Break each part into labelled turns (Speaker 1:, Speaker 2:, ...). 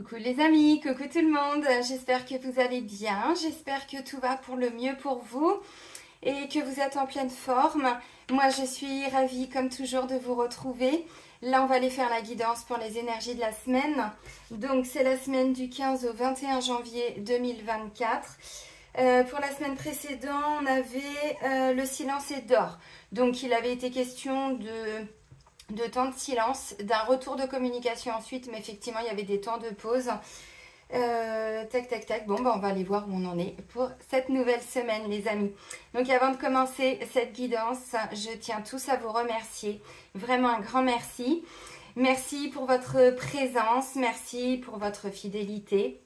Speaker 1: Coucou les amis, coucou tout le monde, j'espère que vous allez bien, j'espère que tout va pour le mieux pour vous et que vous êtes en pleine forme. Moi je suis ravie comme toujours de vous retrouver. Là on va aller faire la guidance pour les énergies de la semaine. Donc c'est la semaine du 15 au 21 janvier 2024. Pour la semaine précédente on avait le silence et d'or. Donc il avait été question de temps de silence, d'un retour de communication ensuite, mais effectivement il y avait des temps de pause. Tac. Bon, on va aller voir où on en est pour cette nouvelle semaine, les amis. Donc avant de commencer cette guidance, je tiens tous à vous remercier. Vraiment un grand merci. Merci pour votre présence, merci pour votre fidélité.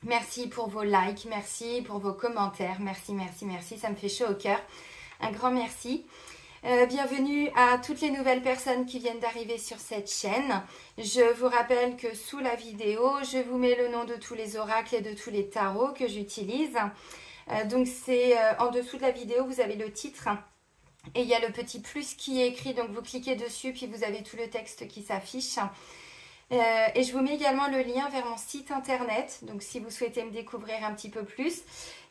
Speaker 1: Merci pour vos likes, merci pour vos commentaires. Merci. Ça me fait chaud au cœur. Un grand merci. Bienvenue à toutes les nouvelles personnes qui viennent d'arriver sur cette chaîne. Je vous rappelle que sous la vidéo, je vous mets le nom de tous les oracles et de tous les tarots que j'utilise. Donc c'est en dessous de la vidéo, vous avez le titre et il y a le petit plus qui est écrit. Donc vous cliquez dessus puis vous avez tout le texte qui s'affiche. Et je vous mets également le lien vers mon site internet. Donc si vous souhaitez me découvrir un petit peu plus,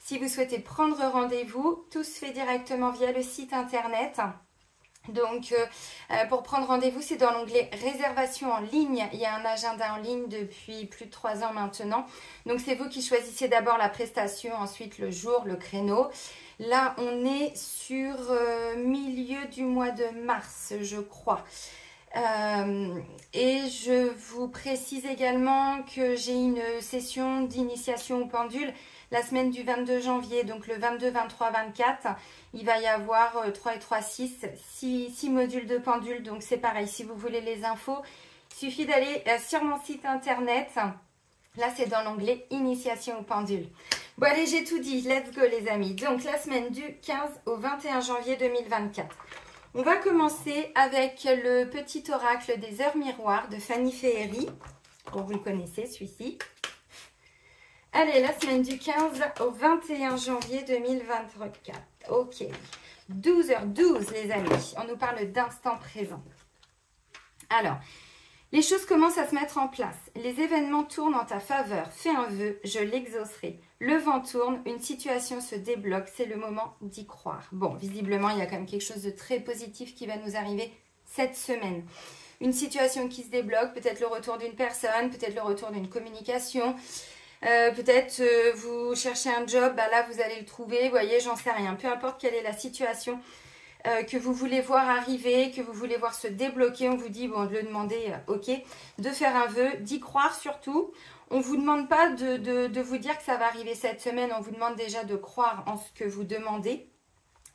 Speaker 1: si vous souhaitez prendre rendez-vous, tout se fait directement via le site internet. Donc pour prendre rendez-vous, c'est dans l'onglet réservation en ligne. Il y a un agenda en ligne depuis plus de 3 ans maintenant. Donc c'est vous qui choisissez d'abord la prestation, ensuite le jour, le créneau. Là on est sur milieu du mois de mars, je crois. Et je vous précise également que j'ai une session d'initiation au pendule la semaine du 22 janvier, donc le 22, 23, 24, il va y avoir 3 et 3, 6 modules de pendule, donc c'est pareil, si vous voulez les infos, il suffit d'aller sur mon site internet, là c'est dans l'onglet initiation au pendule. Bon allez, j'ai tout dit, let's go les amis, donc la semaine du 15 au 21 janvier 2024. On va commencer avec le petit oracle des heures miroirs de Fanny Féerie. Bon, vous le connaissez, celui-ci. Allez, la semaine du 15 au 21 janvier 2024. Ok. 12h12, les amis. On nous parle d'instant présent. Alors, les choses commencent à se mettre en place. Les événements tournent en ta faveur. Fais un vœu, je l'exaucerai. Le vent tourne, une situation se débloque. C'est le moment d'y croire. Bon, visiblement, il y a quand même quelque chose de très positif qui va nous arriver cette semaine. Une situation qui se débloque, peut-être le retour d'une personne, peut-être le retour d'une communication. Peut-être vous cherchez un job, bah là vous allez le trouver, vous voyez, j'en sais rien. Peu importe quelle est la situation que vous voulez voir arriver, que vous voulez voir se débloquer, on vous dit, bon, de le demander, ok, de faire un vœu, d'y croire surtout. On ne vous demande pas de vous dire que ça va arriver cette semaine, on vous demande déjà de croire en ce que vous demandez.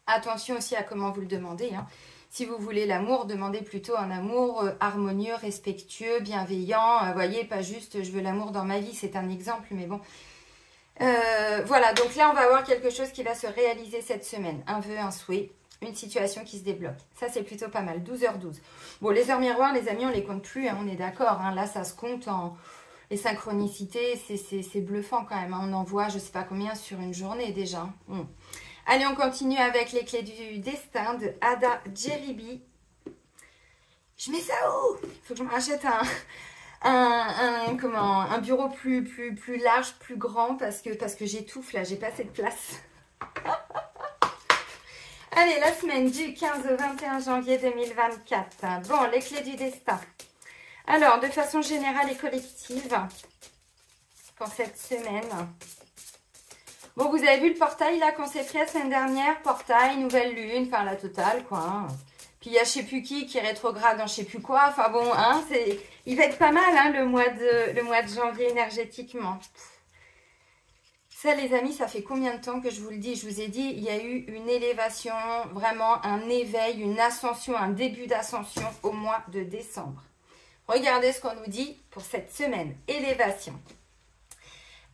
Speaker 1: Attention aussi à comment vous le demandez, hein. Si vous voulez l'amour, demandez plutôt un amour harmonieux, respectueux, bienveillant. Voyez, pas juste je veux l'amour dans ma vie, c'est un exemple, mais bon. Voilà, donc là, on va avoir quelque chose qui va se réaliser cette semaine. Un vœu, un souhait, une situation qui se débloque. Ça, c'est plutôt pas mal. 12h12. Bon, les heures miroirs, les amis, on les compte plus, hein, on est d'accord. Hein, là, ça se compte en... Les synchronicités, c'est bluffant quand même. Hein, on en voit, je sais pas combien, sur une journée déjà. Allez, on continue avec les clés du destin de Ada Jeribi. Je mets ça où? Il faut que je me rachète un bureau plus large, plus grand, parce que j'étouffe là, j'ai pas assez de place. Allez, la semaine du 15 au 21 janvier 2024. Bon, les clés du destin. Alors, de façon générale et collective, pour cette semaine... Bon, vous avez vu le portail là qu'on s'est fait la semaine dernière, portail, nouvelle lune, enfin la totale quoi. Hein. Puis il y a je sais plus qui est rétrograde en je sais plus quoi. Enfin bon, hein, il va être pas mal hein, le mois de janvier énergétiquement. Ça les amis, ça fait combien de temps que je vous le dis? Je vous ai dit, il y a eu une élévation, vraiment un éveil, une ascension, un début d'ascension au mois de décembre. Regardez ce qu'on nous dit pour cette semaine, élévation.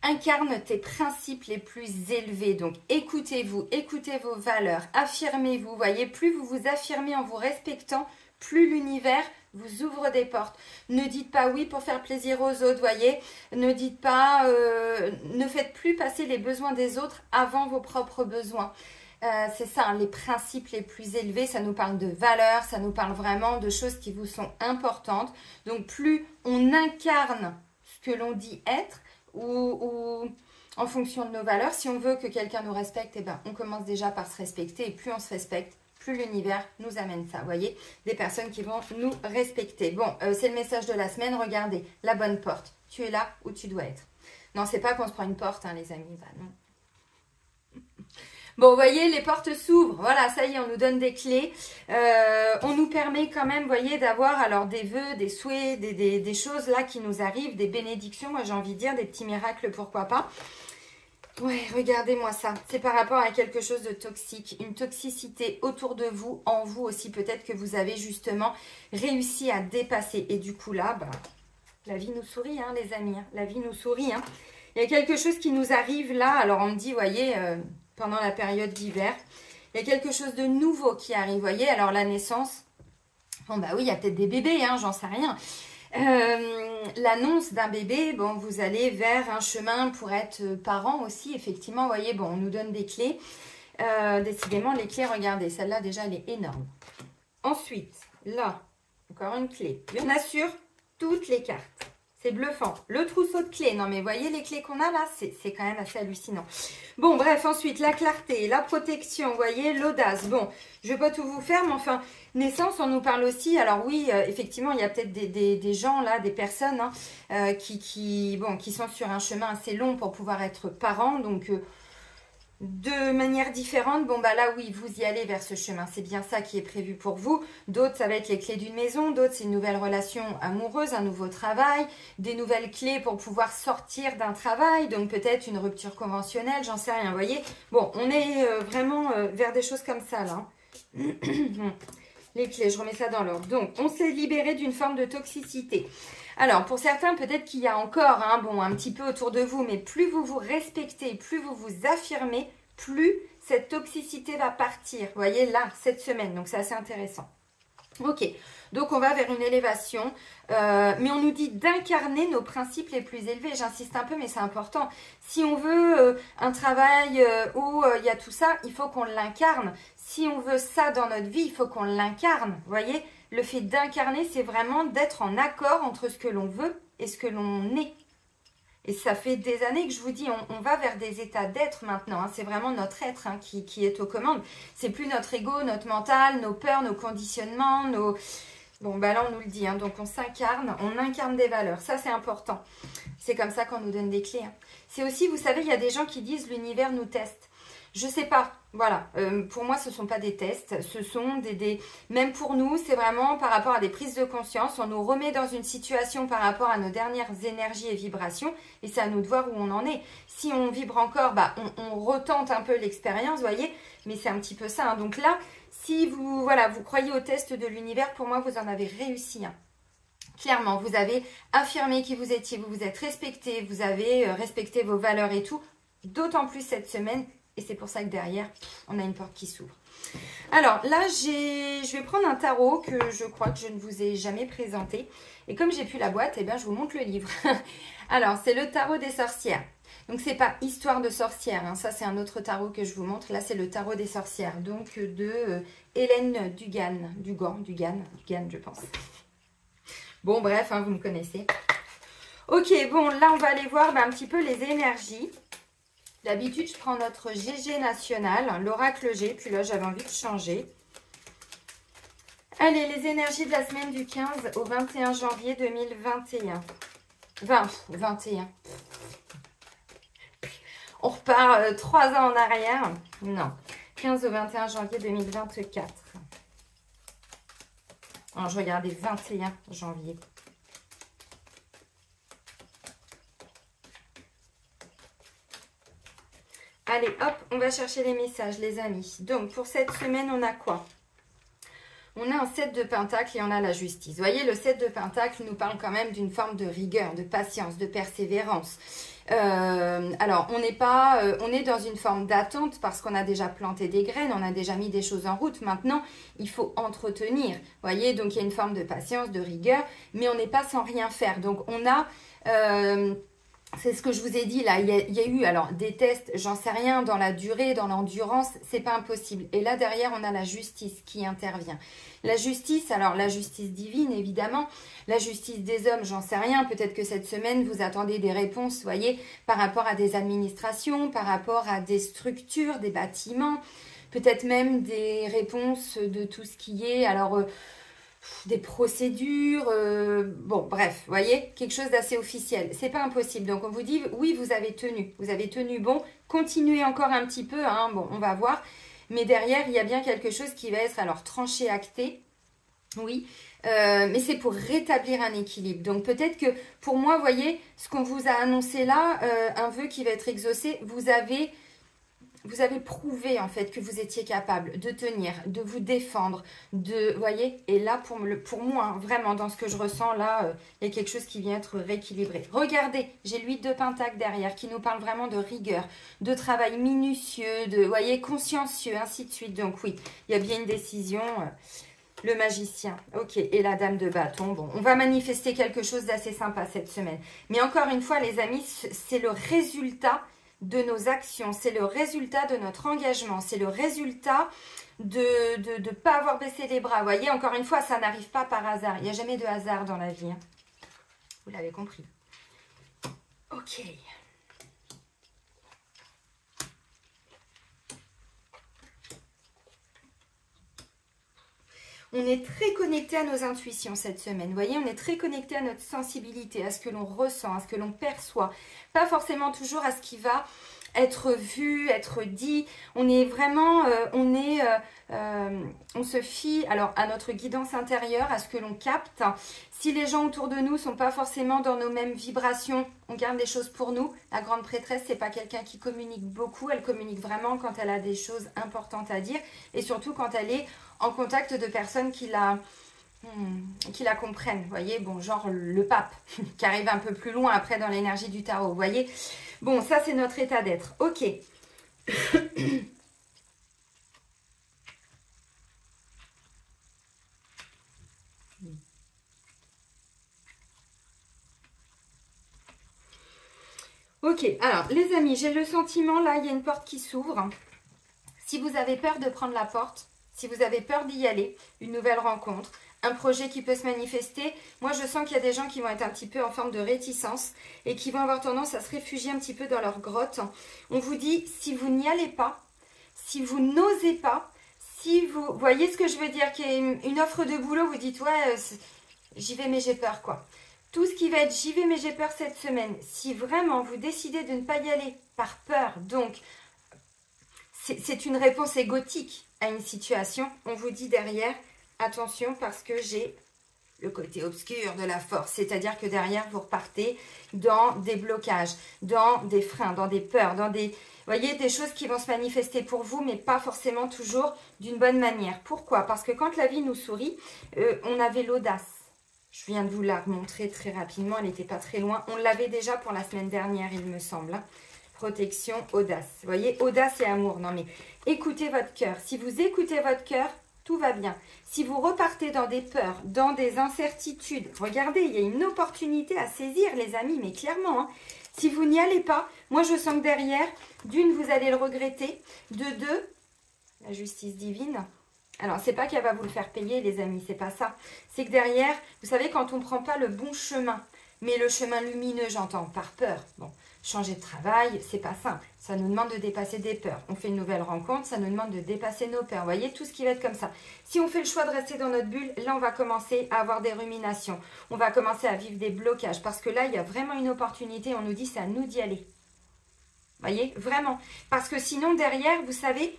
Speaker 1: Incarne tes principes les plus élevés. Donc, écoutez-vous, écoutez vos valeurs, affirmez-vous. Voyez, plus vous vous affirmez en vous respectant, plus l'univers vous ouvre des portes. Ne dites pas oui pour faire plaisir aux autres, voyez. Ne dites pas, ne faites plus passer les besoins des autres avant vos propres besoins. C'est ça, hein, les principes les plus élevés, ça nous parle de valeurs, ça nous parle vraiment de choses qui vous sont importantes. Donc, plus on incarne que l'on dit être ou en fonction de nos valeurs. Si on veut que quelqu'un nous respecte, eh ben, on commence déjà par se respecter. Et plus on se respecte, plus l'univers nous amène ça. Vous voyez, des personnes qui vont nous respecter. Bon, c'est le message de la semaine. Regardez, la bonne porte. Tu es là où tu dois être. Non, c'est pas qu'on se prend une porte, hein, les amis. Bah, non. Bon, vous voyez, les portes s'ouvrent. Voilà, ça y est, on nous donne des clés. On nous permet quand même, vous voyez, d'avoir alors des vœux, des souhaits, des choses là qui nous arrivent, des bénédictions, moi j'ai envie de dire, des petits miracles, pourquoi pas. Ouais, regardez-moi ça. C'est par rapport à quelque chose de toxique, une toxicité autour de vous, en vous aussi. Peut-être que vous avez justement réussi à dépasser. Et du coup là, bah, la vie nous sourit, hein, les amis. Hein. La vie nous sourit. Hein. Il y a quelque chose qui nous arrive là. Alors on me dit, vous voyez... pendant la période d'hiver. Il y a quelque chose de nouveau qui arrive, vous voyez. Alors, la naissance, bon, bah oui, il y a peut-être des bébés, hein, j'en sais rien. L'annonce d'un bébé, bon, vous allez vers un chemin pour être parent aussi, effectivement, vous voyez, bon, on nous donne des clés. Décidément, les clés, regardez, celle-là, déjà, elle est énorme. Ensuite, là, encore une clé. Il y en a sur toutes les cartes. C'est bluffant. Le trousseau de clés. Non, mais voyez les clés qu'on a là, c'est quand même assez hallucinant. Bon, bref, ensuite, la clarté, la protection, vous voyez, l'audace. Bon, je ne vais pas tout vous faire, mais enfin, naissance, on nous parle aussi. Alors oui, effectivement, il y a peut-être des gens là, des personnes hein, qui sont sur un chemin assez long pour pouvoir être parents. Donc, de manière différente, bon bah là oui, vous y allez vers ce chemin, c'est bien ça qui est prévu pour vous. D'autres, ça va être les clés d'une maison, d'autres, c'est une nouvelle relation amoureuse, un nouveau travail, des nouvelles clés pour pouvoir sortir d'un travail, donc peut-être une rupture conventionnelle, j'en sais rien, vous voyez. Bon, on est vraiment vers des choses comme ça là. Les clés, je remets ça dans l'ordre. Donc, on s'est libéré d'une forme de toxicité. Alors, pour certains, peut-être qu'il y a encore un petit peu autour de vous, mais plus vous vous respectez, plus vous vous affirmez, plus cette toxicité va partir. Vous voyez, là, cette semaine. Donc, c'est assez intéressant. Ok, donc on va vers une élévation, mais on nous dit d'incarner nos principes les plus élevés. J'insiste un peu, mais c'est important. Si on veut un travail où il y a tout ça, il faut qu'on l'incarne. Si on veut ça dans notre vie, il faut qu'on l'incarne. Vous voyez, le fait d'incarner, c'est vraiment d'être en accord entre ce que l'on veut et ce que l'on est. Et ça fait des années que je vous dis, on va vers des états d'être maintenant. Hein. C'est vraiment notre être hein, qui est aux commandes. C'est plus notre ego, notre mental, nos peurs, nos conditionnements, nos... Bon, bah là, on nous le dit. Hein. Donc, on s'incarne, on incarne des valeurs. Ça, c'est important. C'est comme ça qu'on nous donne des clés. Hein. C'est aussi, vous savez, il y a des gens qui disent l'univers nous teste. Je sais pas, voilà, pour moi ce ne sont pas des tests, ce sont même pour nous c'est vraiment par rapport à des prises de conscience, on nous remet dans une situation par rapport à nos dernières énergies et vibrations et c'est à nous de voir où on en est. Si on vibre encore, bah, on retente un peu l'expérience, vous voyez, mais c'est un petit peu ça. Hein. Donc là, si vous croyez au test de l'univers, pour moi vous en avez réussi. Hein. Clairement, vous avez affirmé qui vous étiez, vous vous êtes respecté, vous avez respecté vos valeurs et tout, d'autant plus cette semaine. Et c'est pour ça que derrière, on a une porte qui s'ouvre. Alors là, je vais prendre un tarot que je crois que je ne vous ai jamais présenté. Et comme j'ai plus la boîte, eh bien, je vous montre le livre. Alors, c'est le tarot des sorcières. Donc, c'est pas Histoire de sorcières. Hein. Ça, c'est un autre tarot que je vous montre. Là, c'est le tarot des sorcières. Donc, de Hélène Dugan, je pense. Bon, bref, hein, vous me connaissez. Ok, bon, là, on va aller voir un petit peu les énergies. D'habitude, je prends notre GG national, l'oracle G, puis là, j'avais envie de changer. Allez, les énergies de la semaine du 15 au 21 janvier 2021. 21. On repart 3 ans en arrière. Non, 15 au 21 janvier 2024. Alors, je regardais 21 janvier. Allez, hop, on va chercher les messages, les amis. Donc, pour cette semaine, on a quoi? On a un 7 de pentacle et on a la justice. Vous voyez, le 7 de pentacle nous parle quand même d'une forme de rigueur, de patience, de persévérance. Alors, on est dans une forme d'attente parce qu'on a déjà planté des graines, on a déjà mis des choses en route. Maintenant, il faut entretenir. Vous voyez, donc il y a une forme de patience, de rigueur, mais on n'est pas sans rien faire. Donc, on a... c'est ce que je vous ai dit là, il y a eu alors des tests, j'en sais rien, dans la durée, dans l'endurance, c'est pas impossible. Et là derrière, on a la justice qui intervient. La justice, alors la justice divine évidemment, la justice des hommes, j'en sais rien. Peut-être que cette semaine, vous attendez des réponses, vous voyez, par rapport à des administrations, par rapport à des structures, des bâtiments, peut-être même des réponses de tout ce qui est, alors des procédures, bon bref, vous voyez, quelque chose d'assez officiel. C'est pas impossible. Donc on vous dit, oui, vous avez tenu bon, continuez encore un petit peu, hein, bon, on va voir. Mais derrière, il y a bien quelque chose qui va être alors tranché, acté, oui, mais c'est pour rétablir un équilibre. Donc peut-être que pour moi, vous voyez, ce qu'on vous a annoncé là, un vœu qui va être exaucé, vous avez prouvé en fait que vous étiez capable de tenir, de vous défendre, vous voyez, et là pour moi, hein, vraiment dans ce que je ressens là, il y a quelque chose qui vient être rééquilibré. Regardez, j'ai l'huile de Pentacle derrière qui nous parle vraiment de rigueur, de travail minutieux, de, vous voyez, consciencieux, ainsi de suite. Donc oui, il y a bien une décision. Le magicien, ok, et la dame de bâton. Bon, on va manifester quelque chose d'assez sympa cette semaine. Mais encore une fois, les amis, c'est le résultat de nos actions, c'est le résultat de notre engagement, c'est le résultat de ne pas avoir baissé les bras. Vous voyez, encore une fois, ça n'arrive pas par hasard. Il n'y a jamais de hasard dans la vie. Hein. Vous l'avez compris. Ok. On est très connecté à nos intuitions cette semaine. Vous voyez, on est très connecté à notre sensibilité, à ce que l'on ressent, à ce que l'on perçoit. Pas forcément toujours à ce qui va être vu, être dit. On est vraiment, on se fie alors à notre guidance intérieure, à ce que l'on capte. Si les gens autour de nous sont pas forcément dans nos mêmes vibrations, on garde les choses pour nous. La grande prêtresse, c'est pas quelqu'un qui communique beaucoup. Elle communique vraiment quand elle a des choses importantes à dire et surtout quand elle est en contact de personnes qui la comprennent. Vous voyez, bon, genre le pape qui arrive un peu plus loin après dans l'énergie du tarot. Vous voyez, bon, ça c'est notre état d'être. Ok. Ok, alors les amis, j'ai le sentiment, là, il y a une porte qui s'ouvre. Si vous avez peur de prendre la porte, si vous avez peur d'y aller, une nouvelle rencontre, un projet qui peut se manifester, moi je sens qu'il y a des gens qui vont être un petit peu en forme de réticence et qui vont avoir tendance à se réfugier un petit peu dans leur grotte. On vous dit, si vous n'y allez pas, si vous n'osez pas, si vous voyez ce que je veux dire, qu'il y a une offre de boulot, vous dites, ouais, j'y vais mais j'ai peur quoi. Tout ce qui va être j'y vais mais j'ai peur cette semaine, si vraiment vous décidez de ne pas y aller par peur, donc c'est une réponse égotique à une situation, on vous dit derrière, attention parce que j'ai le côté obscur de la force, c'est-à-dire que derrière vous repartez dans des blocages, dans des freins, dans des peurs, dans des, voyez, des choses qui vont se manifester pour vous, mais pas forcément toujours d'une bonne manière. Pourquoi? Parce que quand la vie nous sourit, on avait l'audace. Je viens de vous la montrer très rapidement, elle n'était pas très loin. On l'avait déjà pour la semaine dernière, il me semble. Hein. Protection, audace. Vous voyez, audace et amour. Non mais écoutez votre cœur. Si vous écoutez votre cœur, tout va bien. Si vous repartez dans des peurs, dans des incertitudes, regardez, il y a une opportunité à saisir, les amis, mais clairement. Hein. Si vous n'y allez pas, moi je sens que derrière, d'une, vous allez le regretter. De deux, la justice divine. Alors, c'est pas qu'elle va vous le faire payer, les amis, c'est pas ça. C'est que derrière, vous savez, quand on ne prend pas le bon chemin, mais le chemin lumineux, j'entends, par peur. Bon, changer de travail, c'est pas simple. Ça nous demande de dépasser des peurs. On fait une nouvelle rencontre, ça nous demande de dépasser nos peurs. Vous voyez, tout ce qui va être comme ça. Si on fait le choix de rester dans notre bulle, là, on va commencer à avoir des ruminations. On va commencer à vivre des blocages. Parce que là, il y a vraiment une opportunité. On nous dit, c'est à nous d'y aller. Vous voyez, vraiment. Parce que sinon, derrière, vous savez...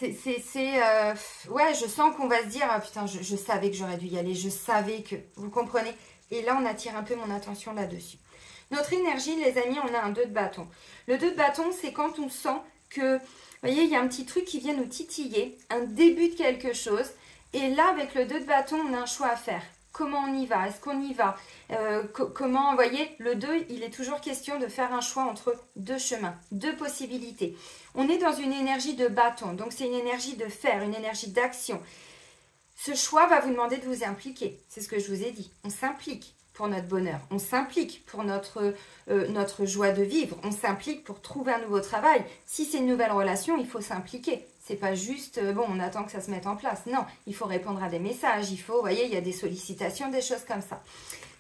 Speaker 1: ouais, je sens qu'on va se dire, ah, putain, je savais que j'aurais dû y aller, je savais que, vous comprenez? Et là, on attire un peu mon attention là-dessus. Notre énergie, les amis, on a un 2 de bâton. Le 2 de bâton, c'est quand on sent que, vous voyez, il y a un petit truc qui vient nous titiller, un début de quelque chose. Et là, avec le 2 de bâton, on a un choix à faire. Comment on y va? Est-ce qu'on y va? Comment, vous voyez, le 2, il est toujours question de faire un choix entre deux chemins, deux possibilités. On est dans une énergie de bâton, donc c'est une énergie de faire, une énergie d'action. Ce choix va vous demander de vous impliquer, c'est ce que je vous ai dit. On s'implique pour notre bonheur, on s'implique pour notre joie de vivre, on s'implique pour trouver un nouveau travail. Si c'est une nouvelle relation, il faut s'impliquer. C'est pas juste, bon, on attend que ça se mette en place. Non, il faut répondre à des messages, il faut, vous voyez, il y a des sollicitations, des choses comme ça.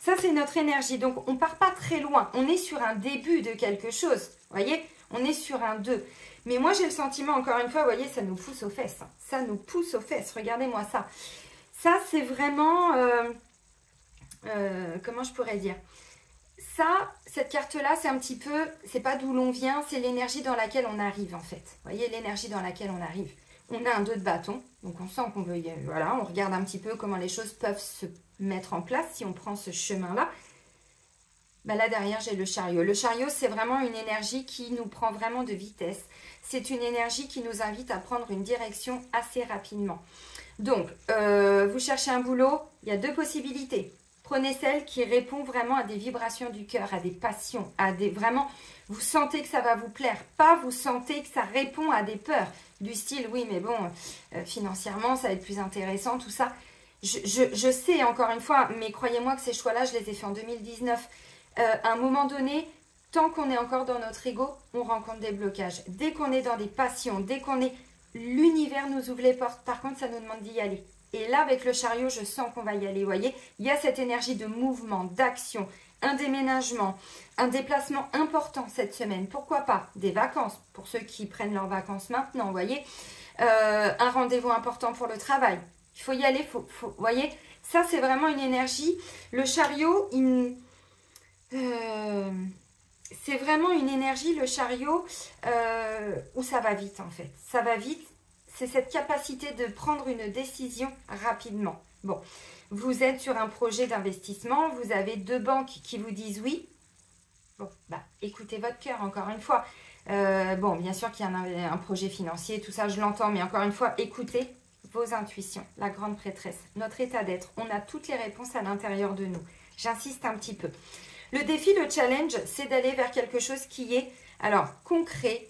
Speaker 1: Ça, c'est notre énergie. Donc, on ne part pas très loin. On est sur un début de quelque chose. Vous voyez, on est sur un 2. Mais moi, j'ai le sentiment, encore une fois, vous voyez, ça nous pousse aux fesses. Ça nous pousse aux fesses. Regardez-moi ça. Ça, c'est vraiment... comment je pourrais dire? Ça, cette carte-là, c'est un petit peu... C'est pas d'où l'on vient, c'est l'énergie dans laquelle on arrive, en fait. Vous voyez, l'énergie dans laquelle on arrive. On a un 2 de bâton. Donc, on sent qu'on veut... Voilà, on regarde un petit peu comment les choses peuvent se mettre en place si on prend ce chemin-là. Ben là, derrière, j'ai le chariot. Le chariot, c'est vraiment une énergie qui nous prend vraiment de vitesse. C'est une énergie qui nous invite à prendre une direction assez rapidement. Donc, vous cherchez un boulot, il y a 2 possibilités. Prenez celle qui répond vraiment à des vibrations du cœur, à des passions, à des... Vraiment, vous sentez que ça va vous plaire. Pas vous sentez que ça répond à des peurs. Du style, oui, mais bon, financièrement, ça va être plus intéressant, tout ça. Je sais, encore une fois, mais croyez-moi que ces choix-là, je les ai faits en 2019. À un moment donné, tant qu'on est encore dans notre ego, on rencontre des blocages. Dès qu'on est dans des passions, dès qu'on est... L'univers nous ouvre les portes. Par contre, ça nous demande d'y aller. Et là, avec le chariot, je sens qu'on va y aller. Vous voyez, il y a cette énergie de mouvement, d'action, un déménagement, un déplacement important cette semaine. Pourquoi pas? Des vacances, pour ceux qui prennent leurs vacances maintenant, vous voyez. Un rendez-vous important pour le travail. Il faut y aller, vous voyez. Ça, c'est vraiment une énergie. Le chariot, c'est vraiment une énergie, le chariot, où ça va vite en fait. Ça va vite. C'est cette capacité de prendre une décision rapidement. Bon, vous êtes sur un projet d'investissement, vous avez 2 banques qui vous disent oui. Bon, bah, écoutez votre cœur encore une fois. Bon, bien sûr qu'il y a un projet financier, tout ça, je l'entends, mais encore une fois, écoutez vos intuitions, la grande prêtresse, notre état d'être. On a toutes les réponses à l'intérieur de nous. J'insiste un petit peu. Le défi, le challenge, c'est d'aller vers quelque chose qui est, alors, concret,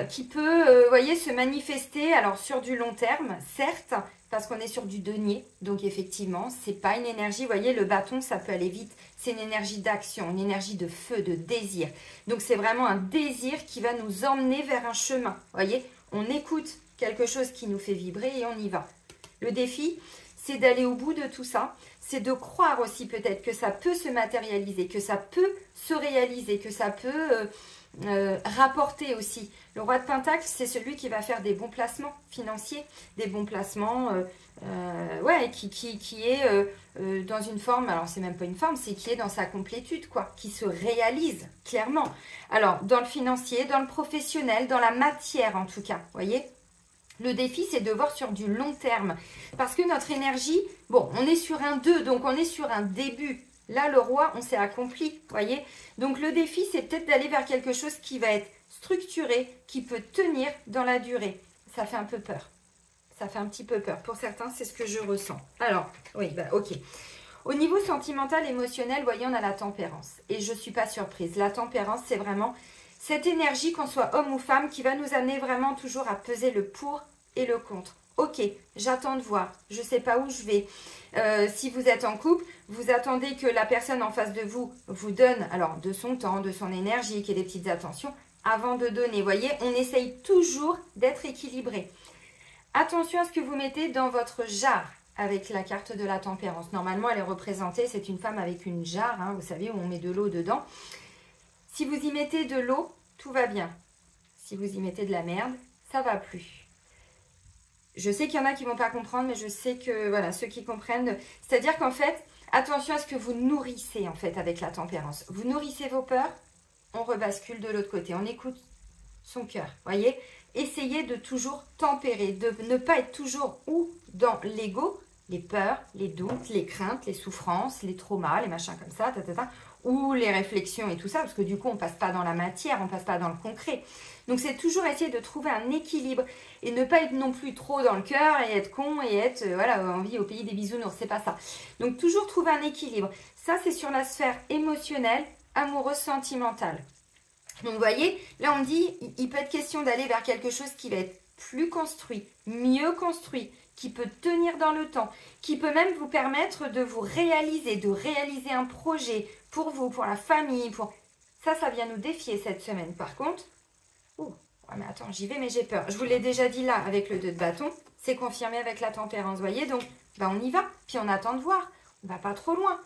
Speaker 1: qui peut, vous voyez, se manifester, alors, sur du long terme, certes, parce qu'on est sur du denier, donc effectivement, c'est pas une énergie, vous voyez, le bâton, ça peut aller vite, c'est une énergie d'action, une énergie de feu, de désir. Donc, c'est vraiment un désir qui va nous emmener vers un chemin, vous voyez, on écoute quelque chose qui nous fait vibrer et on y va. Le défi, c'est d'aller au bout de tout ça, c'est de croire aussi peut-être que ça peut se matérialiser, que ça peut se réaliser, que ça peut rapporter aussi. Le roi de Pentacle, c'est celui qui va faire des bons placements financiers, des bons placements, ouais, qui est dans une forme, alors c'est même pas une forme, c'est qui est dans sa complétude, quoi, qui se réalise clairement. Alors, dans le financier, dans le professionnel, dans la matière en tout cas, vous voyez. Le défi, c'est de voir sur du long terme. Parce que notre énergie, bon, on est sur un 2, donc on est sur un début. Là, le roi, on s'est accompli, vous voyez. Donc, le défi, c'est peut-être d'aller vers quelque chose qui va être structuré, qui peut tenir dans la durée. Ça fait un peu peur. Ça fait un petit peu peur. Pour certains, c'est ce que je ressens. Alors, oui, bah, ok. Au niveau sentimental, émotionnel, vous voyez, on a la tempérance. Et je ne suis pas surprise. La tempérance, c'est vraiment... cette énergie, qu'on soit homme ou femme, qui va nous amener vraiment toujours à peser le pour et le contre. Ok, j'attends de voir, je ne sais pas où je vais. Si vous êtes en couple, vous attendez que la personne en face de vous vous donne alors de son temps, de son énergie, qu'il y ait des petites attentions avant de donner. Vous voyez, on essaye toujours d'être équilibré. Attention à ce que vous mettez dans votre jarre avec la carte de la tempérance. Normalement, elle est représentée, c'est une femme avec une jarre, hein, vous savez, où on met de l'eau dedans. Si vous y mettez de l'eau, tout va bien. Si vous y mettez de la merde, ça va plus. Je sais qu'il y en a qui ne vont pas comprendre, mais je sais que, voilà, ceux qui comprennent, c'est-à-dire qu'en fait, attention à ce que vous nourrissez, en fait, avec la tempérance. Vous nourrissez vos peurs, on rebascule de l'autre côté, on écoute son cœur, voyez. Essayez de toujours tempérer, de ne pas être toujours ou dans l'ego, les peurs, les doutes, les craintes, les souffrances, les traumas, les machins comme ça, ou les réflexions et tout ça, parce que du coup, on ne passe pas dans la matière, on ne passe pas dans le concret. Donc, c'est toujours essayer de trouver un équilibre et ne pas être non plus trop dans le cœur et être con et être, voilà, on vit au pays des bisounours, c'est pas ça. Donc, toujours trouver un équilibre. Ça, c'est sur la sphère émotionnelle, amoureuse, sentimentale. Donc, vous voyez, là, on me dit, il peut être question d'aller vers quelque chose qui va être plus construit, mieux construit, qui peut tenir dans le temps, qui peut même vous permettre de vous réaliser, de réaliser un projet pour vous, pour la famille, pour... Ça vient nous défier cette semaine. Par contre, oh, mais attends, j'y vais, mais j'ai peur. Je vous l'ai déjà dit là, avec le 2 de bâton, c'est confirmé avec la tempérance, vous voyez, donc on y va, puis on attend de voir, on va pas trop loin.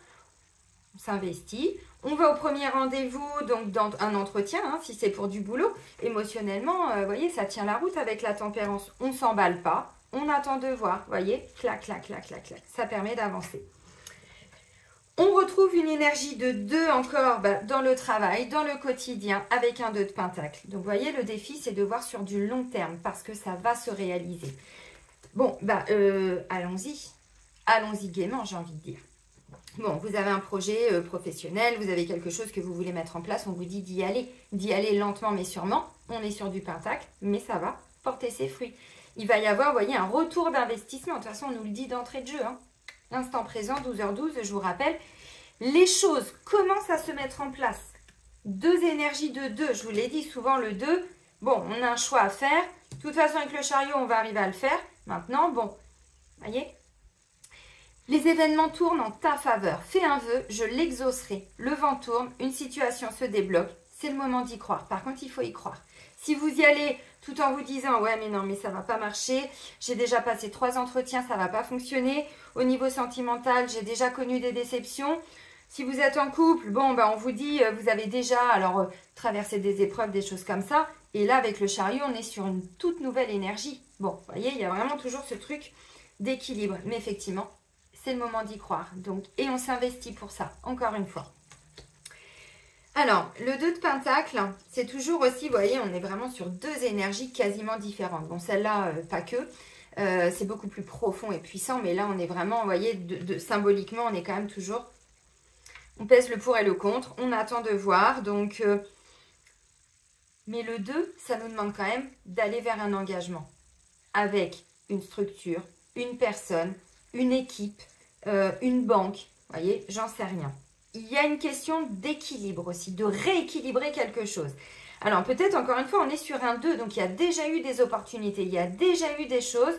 Speaker 1: On s'investit, on va au premier rendez-vous, donc dans un entretien, hein, si c'est pour du boulot. Émotionnellement, vous voyez, ça tient la route avec la tempérance. On ne s'emballe pas, on attend de voir, vous voyez, clac, clac, clac, clac, clac. Ça permet d'avancer. On retrouve une énergie de 2 encore dans le travail, dans le quotidien, avec un 2 de pentacle. Donc, vous voyez, le défi, c'est de voir sur du long terme, parce que ça va se réaliser. Bon, allons-y. Allons-y gaiement, j'ai envie de dire. Bon, vous avez un projet professionnel, vous avez quelque chose que vous voulez mettre en place, on vous dit d'y aller lentement mais sûrement. On est sur du pentacle, mais ça va porter ses fruits. Il va y avoir, vous voyez, un retour d'investissement. De toute façon, on nous le dit d'entrée de jeu, hein. L'instant présent, 12h12, je vous rappelle, les choses commencent à se mettre en place. 2 énergies de 2, je vous l'ai dit souvent, le 2, bon, on a un choix à faire. De toute façon, avec le chariot, on va arriver à le faire. Maintenant, bon, voyez, les événements tournent en ta faveur. Fais un vœu, je l'exaucerai. Le vent tourne, une situation se débloque. C'est le moment d'y croire. Par contre, il faut y croire. Si vous y allez tout en vous disant « Ouais, mais non, mais ça ne va pas marcher. J'ai déjà passé 3 entretiens, ça ne va pas fonctionner. Au niveau sentimental, j'ai déjà connu des déceptions. » Si vous êtes en couple, bon, on vous dit « Vous avez déjà traversé des épreuves, des choses comme ça. » Et là, avec le chariot, on est sur une toute nouvelle énergie. Bon, vous voyez, il y a vraiment toujours ce truc d'équilibre. Mais effectivement, c'est le moment d'y croire. Donc, et on s'investit pour ça, encore une fois. Alors, le 2 de pentacle, c'est toujours aussi, vous voyez, on est vraiment sur 2 énergies quasiment différentes. Bon, celle-là, pas que. C'est beaucoup plus profond et puissant, mais là, on est vraiment, vous voyez, symboliquement, on est quand même toujours... On pèse le pour et le contre, on attend de voir. Donc, mais le 2, ça nous demande quand même d'aller vers un engagement avec une structure, une personne, une équipe, une banque, vous voyez, j'en sais rien. Il y a une question d'équilibre aussi, de rééquilibrer quelque chose. Alors peut-être encore une fois, on est sur un 2, donc il y a déjà eu des opportunités, il y a déjà eu des choses,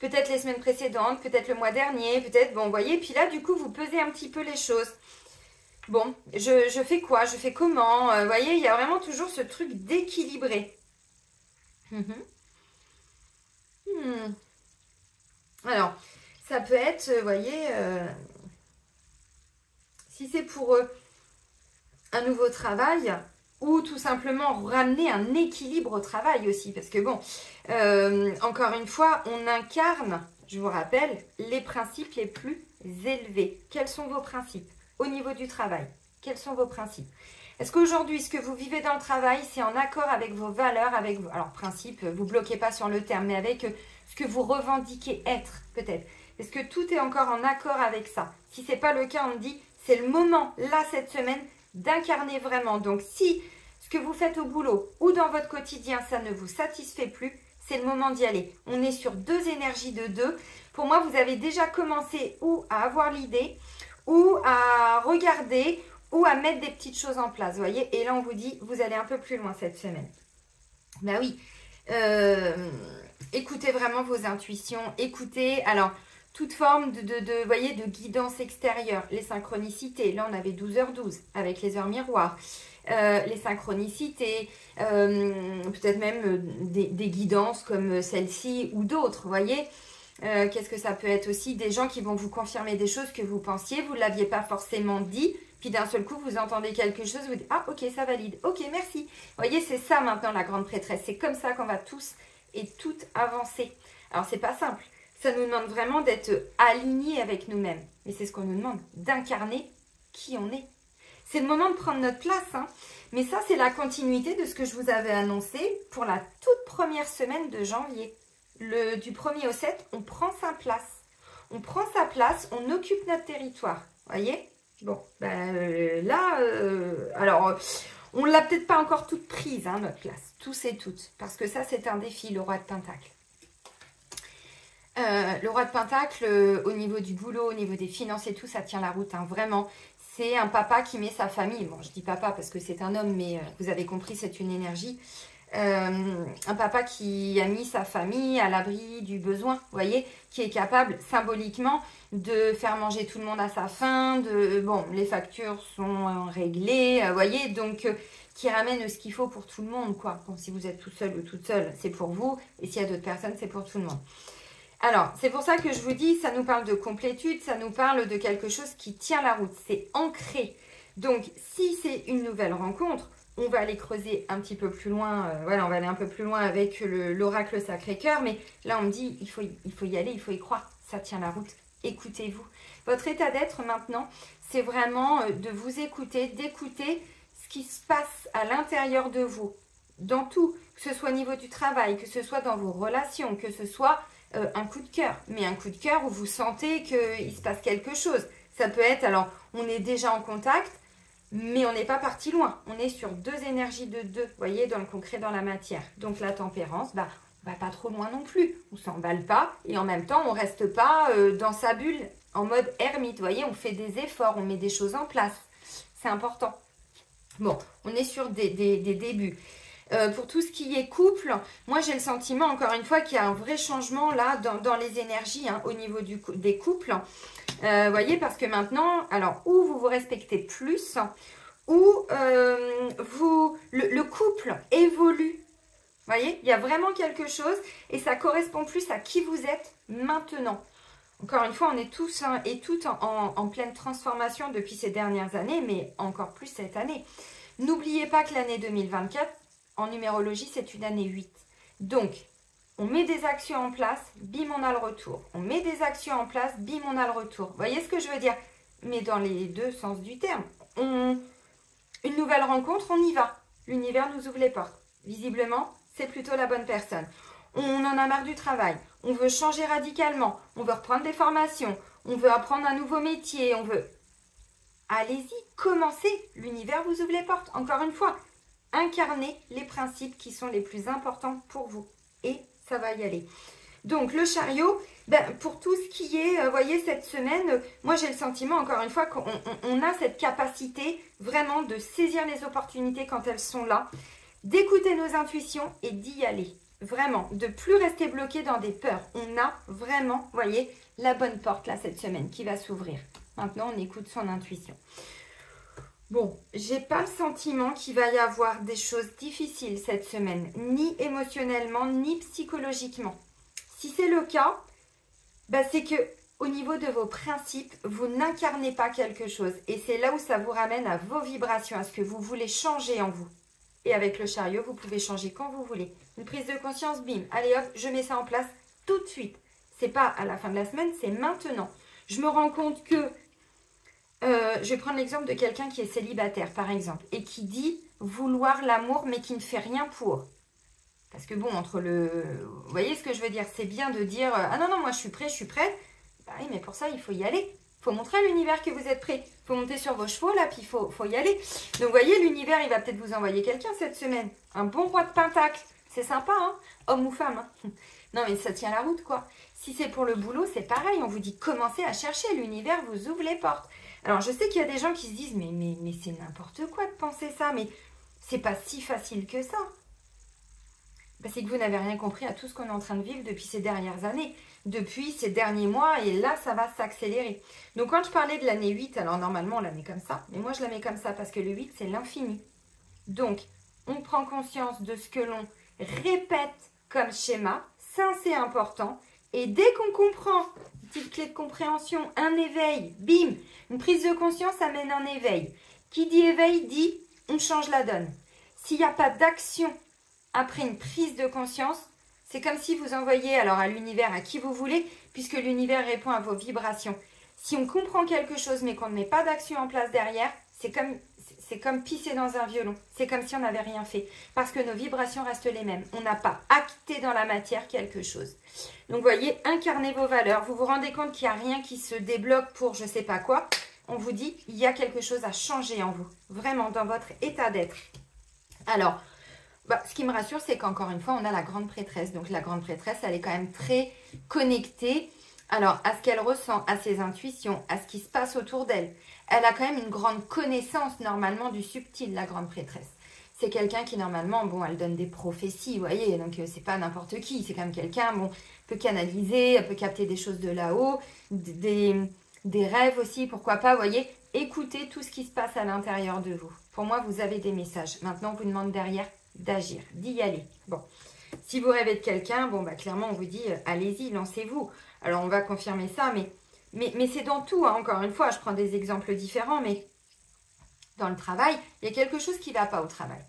Speaker 1: peut-être les semaines précédentes, peut-être le mois dernier, peut-être, bon, vous voyez, puis là du coup, vous pesez un petit peu les choses. Bon, je fais quoi? Je fais comment? Vous voyez, il y a vraiment toujours ce truc d'équilibrer. Alors, ça peut être, vous voyez, si c'est pour un nouveau travail ou tout simplement ramener un équilibre au travail aussi. Parce que bon, encore une fois, on incarne, je vous rappelle, les principes les plus élevés. Quels sont vos principes au niveau du travail? Quels sont vos principes? Est-ce qu'aujourd'hui, ce que vous vivez dans le travail, c'est en accord avec vos valeurs, avec vos... Alors, principe, vous ne bloquez pas sur le terme, mais avec ce que vous revendiquez être, peut-être. Est-ce que tout est encore en accord avec ça? Si ce n'est pas le cas, on me dit, c'est le moment, là, cette semaine, d'incarner vraiment. Donc, si ce que vous faites au boulot ou dans votre quotidien, ça ne vous satisfait plus, c'est le moment d'y aller. On est sur 2 énergies de 2. Pour moi, vous avez déjà commencé ou à avoir l'idée, ou à regarder, ou à mettre des petites choses en place, vous voyez. Et là, on vous dit, vous allez un peu plus loin cette semaine. Ben oui, écoutez vraiment vos intuitions, écoutez, alors, toute forme vous voyez, de guidance extérieure, les synchronicités. Là, on avait 12h12 avec les heures miroirs. Les synchronicités, peut-être même des guidances comme celle-ci ou d'autres, vous voyez. Qu'est-ce que ça peut être aussi? Des gens qui vont vous confirmer des choses que vous pensiez, vous ne l'aviez pas forcément dit, puis d'un seul coup, vous entendez quelque chose, vous dites « Ah, ok, ça valide, ok, merci ». Vous voyez, c'est ça maintenant la grande prêtresse. C'est comme ça qu'on va tous et toutes avancer. Alors, c'est pas simple. Ça nous demande vraiment d'être alignés avec nous-mêmes. Mais c'est ce qu'on nous demande, d'incarner qui on est. C'est le moment de prendre notre place, hein. Mais ça, c'est la continuité de ce que je vous avais annoncé pour la toute première semaine de janvier. Du 1er au 7, on prend sa place. On prend sa place, on occupe notre territoire. Voyez? Bon, alors, on ne l'a peut-être pas encore toute prise, hein, notre place. Tous et toutes. Parce que ça, c'est un défi, le roi de Pentacle. Le roi de Pentacle, au niveau du boulot, au niveau des finances et tout, ça tient la route, hein, vraiment. C'est un papa qui met sa famille. Bon, je dis papa parce que c'est un homme, mais vous avez compris, c'est une énergie. Un papa qui a mis sa famille à l'abri du besoin, vous voyez, qui est capable symboliquement de faire manger tout le monde à sa faim, bon, les factures sont réglées, vous voyez, donc qui ramène ce qu'il faut pour tout le monde, quoi. Bon, si vous êtes tout seul ou toute seule, c'est pour vous, et s'il y a d'autres personnes, c'est pour tout le monde. Alors, c'est pour ça que je vous dis, ça nous parle de complétude, ça nous parle de quelque chose qui tient la route, c'est ancré. Donc, si c'est une nouvelle rencontre, on va aller creuser un petit peu plus loin, voilà, on va aller un peu plus loin avec l'oracle Sacré-Cœur, mais là on me dit, il faut y aller, il faut y croire, ça tient la route, écoutez-vous. Votre état d'être maintenant, c'est vraiment de vous écouter, d'écouter ce qui se passe à l'intérieur de vous, dans tout, que ce soit au niveau du travail, que ce soit dans vos relations, que ce soit un coup de cœur, mais un coup de cœur où vous sentez qu'il se passe quelque chose. Ça peut être, alors on est déjà en contact, mais on n'est pas parti loin. On est sur deux énergies de deux, vous voyez, dans le concret, dans la matière. Donc la tempérance, bah, on va pas trop loin non plus. On ne s'emballe pas et en même temps, on ne reste pas dans sa bulle en mode ermite. Vous voyez, on fait des efforts, on met des choses en place. C'est important. Bon, on est sur des débuts. Pour tout ce qui est couple, moi j'ai le sentiment, encore une fois, qu'il y a un vrai changement là dans les énergies hein, au niveau des couples. Voyez, parce que maintenant, alors, ou vous vous respectez plus, ou le couple évolue. Voyez, il y a vraiment quelque chose et ça correspond plus à qui vous êtes maintenant. Encore une fois, on est tous hein, et toutes en pleine transformation depuis ces dernières années, mais encore plus cette année. N'oubliez pas que l'année 2024, en numérologie, c'est une année 8. Donc, on met des actions en place, bim, on a le retour. On met des actions en place, bim, on a le retour. Vous voyez ce que je veux dire? Mais dans les deux sens du terme. Une nouvelle rencontre, on y va. L'univers nous ouvre les portes. Visiblement, c'est plutôt la bonne personne. On en a marre du travail. On veut changer radicalement. On veut reprendre des formations. On veut apprendre un nouveau métier. On veut... Allez-y, commencez. L'univers vous ouvre les portes. Encore une fois, incarnez les principes qui sont les plus importants pour vous. Et ça va y aller. Donc, le chariot, ben, pour tout ce qui est, vous voyez, cette semaine, moi, j'ai le sentiment, encore une fois, qu'on a cette capacité vraiment de saisir les opportunités quand elles sont là, d'écouter nos intuitions et d'y aller. Vraiment, de plus rester bloqué dans des peurs. On a vraiment, vous voyez, la bonne porte, là, cette semaine, qui va s'ouvrir. Maintenant, on écoute son intuition. Bon, j'ai pas le sentiment qu'il va y avoir des choses difficiles cette semaine, ni émotionnellement, ni psychologiquement. Si c'est le cas, bah c'est que au niveau de vos principes, vous n'incarnez pas quelque chose. Et c'est là où ça vous ramène à vos vibrations, à ce que vous voulez changer en vous. Et avec le chariot, vous pouvez changer quand vous voulez. Une prise de conscience, bim, allez hop, je mets ça en place tout de suite. C'est pas à la fin de la semaine, c'est maintenant. Je me rends compte que je vais prendre l'exemple de quelqu'un qui est célibataire, par exemple, et qui dit vouloir l'amour, mais qui ne fait rien pour. Parce que bon, entre le... Vous voyez ce que je veux dire? C'est bien de dire, ah non, non, moi je suis prêt, je suis prête. Bah oui, mais pour ça, il faut y aller. Il faut montrer à l'univers que vous êtes prêt. Il faut monter sur vos chevaux, là, puis il faut y aller. Donc, vous voyez, l'univers, il va peut-être vous envoyer quelqu'un cette semaine. Un bon roi de pentacle. C'est sympa, hein? Homme ou femme, hein? Non, mais ça tient la route, quoi. Si c'est pour le boulot, c'est pareil. On vous dit, commencez à chercher. L'univers vous ouvre les portes. Alors, je sais qu'il y a des gens qui se disent, mais c'est n'importe quoi de penser ça, mais c'est pas si facile que ça. Ben, c'est que vous n'avez rien compris à tout ce qu'on est en train de vivre depuis ces dernières années, depuis ces derniers mois, et là, ça va s'accélérer. Donc, quand je parlais de l'année 8, alors normalement, on la met comme ça, mais moi, je la mets comme ça parce que le 8, c'est l'infini. Donc, on prend conscience de ce que l'on répète comme schéma, ça, c'est important, et dès qu'on comprend, petite clé de compréhension, un éveil, bim, une prise de conscience amène un éveil. Qui dit éveil dit on change la donne. S'il n'y a pas d'action après une prise de conscience, c'est comme si vous envoyez alors à l'univers, à qui vous voulez, puisque l'univers répond à vos vibrations. Si on comprend quelque chose mais qu'on ne met pas d'action en place derrière, c'est comme pisser dans un violon. C'est comme si on n'avait rien fait. Parce que nos vibrations restent les mêmes. On n'a pas acté dans la matière quelque chose. Donc, vous voyez, incarnez vos valeurs. Vous vous rendez compte qu'il n'y a rien qui se débloque pour je ne sais pas quoi. On vous dit, il y a quelque chose à changer en vous. Vraiment, dans votre état d'être. Alors, ce qui me rassure, c'est qu'encore une fois, on a la grande prêtresse. Donc, la grande prêtresse, elle est quand même très connectée. Alors, à ce qu'elle ressent, à ses intuitions, à ce qui se passe autour d'elle. Elle a quand même une grande connaissance, normalement, du subtil, la grande prêtresse. c'est quelqu'un qui, normalement, bon, elle donne des prophéties, vous voyez, donc c'est pas n'importe qui, c'est quand même quelqu'un, bon, peut canaliser, elle peut capter des choses de là-haut, des rêves aussi, pourquoi pas, vous voyez. Écoutez tout ce qui se passe à l'intérieur de vous. Pour moi, vous avez des messages. Maintenant, on vous demande derrière d'agir, d'y aller. Bon, si vous rêvez de quelqu'un, bon, bah clairement, on vous dit, allez-y, lancez-vous. Alors, on va confirmer ça, mais c'est dans tout, hein, encore une fois, je prends des exemples différents, mais dans le travail, il y a quelque chose qui ne va pas au travail.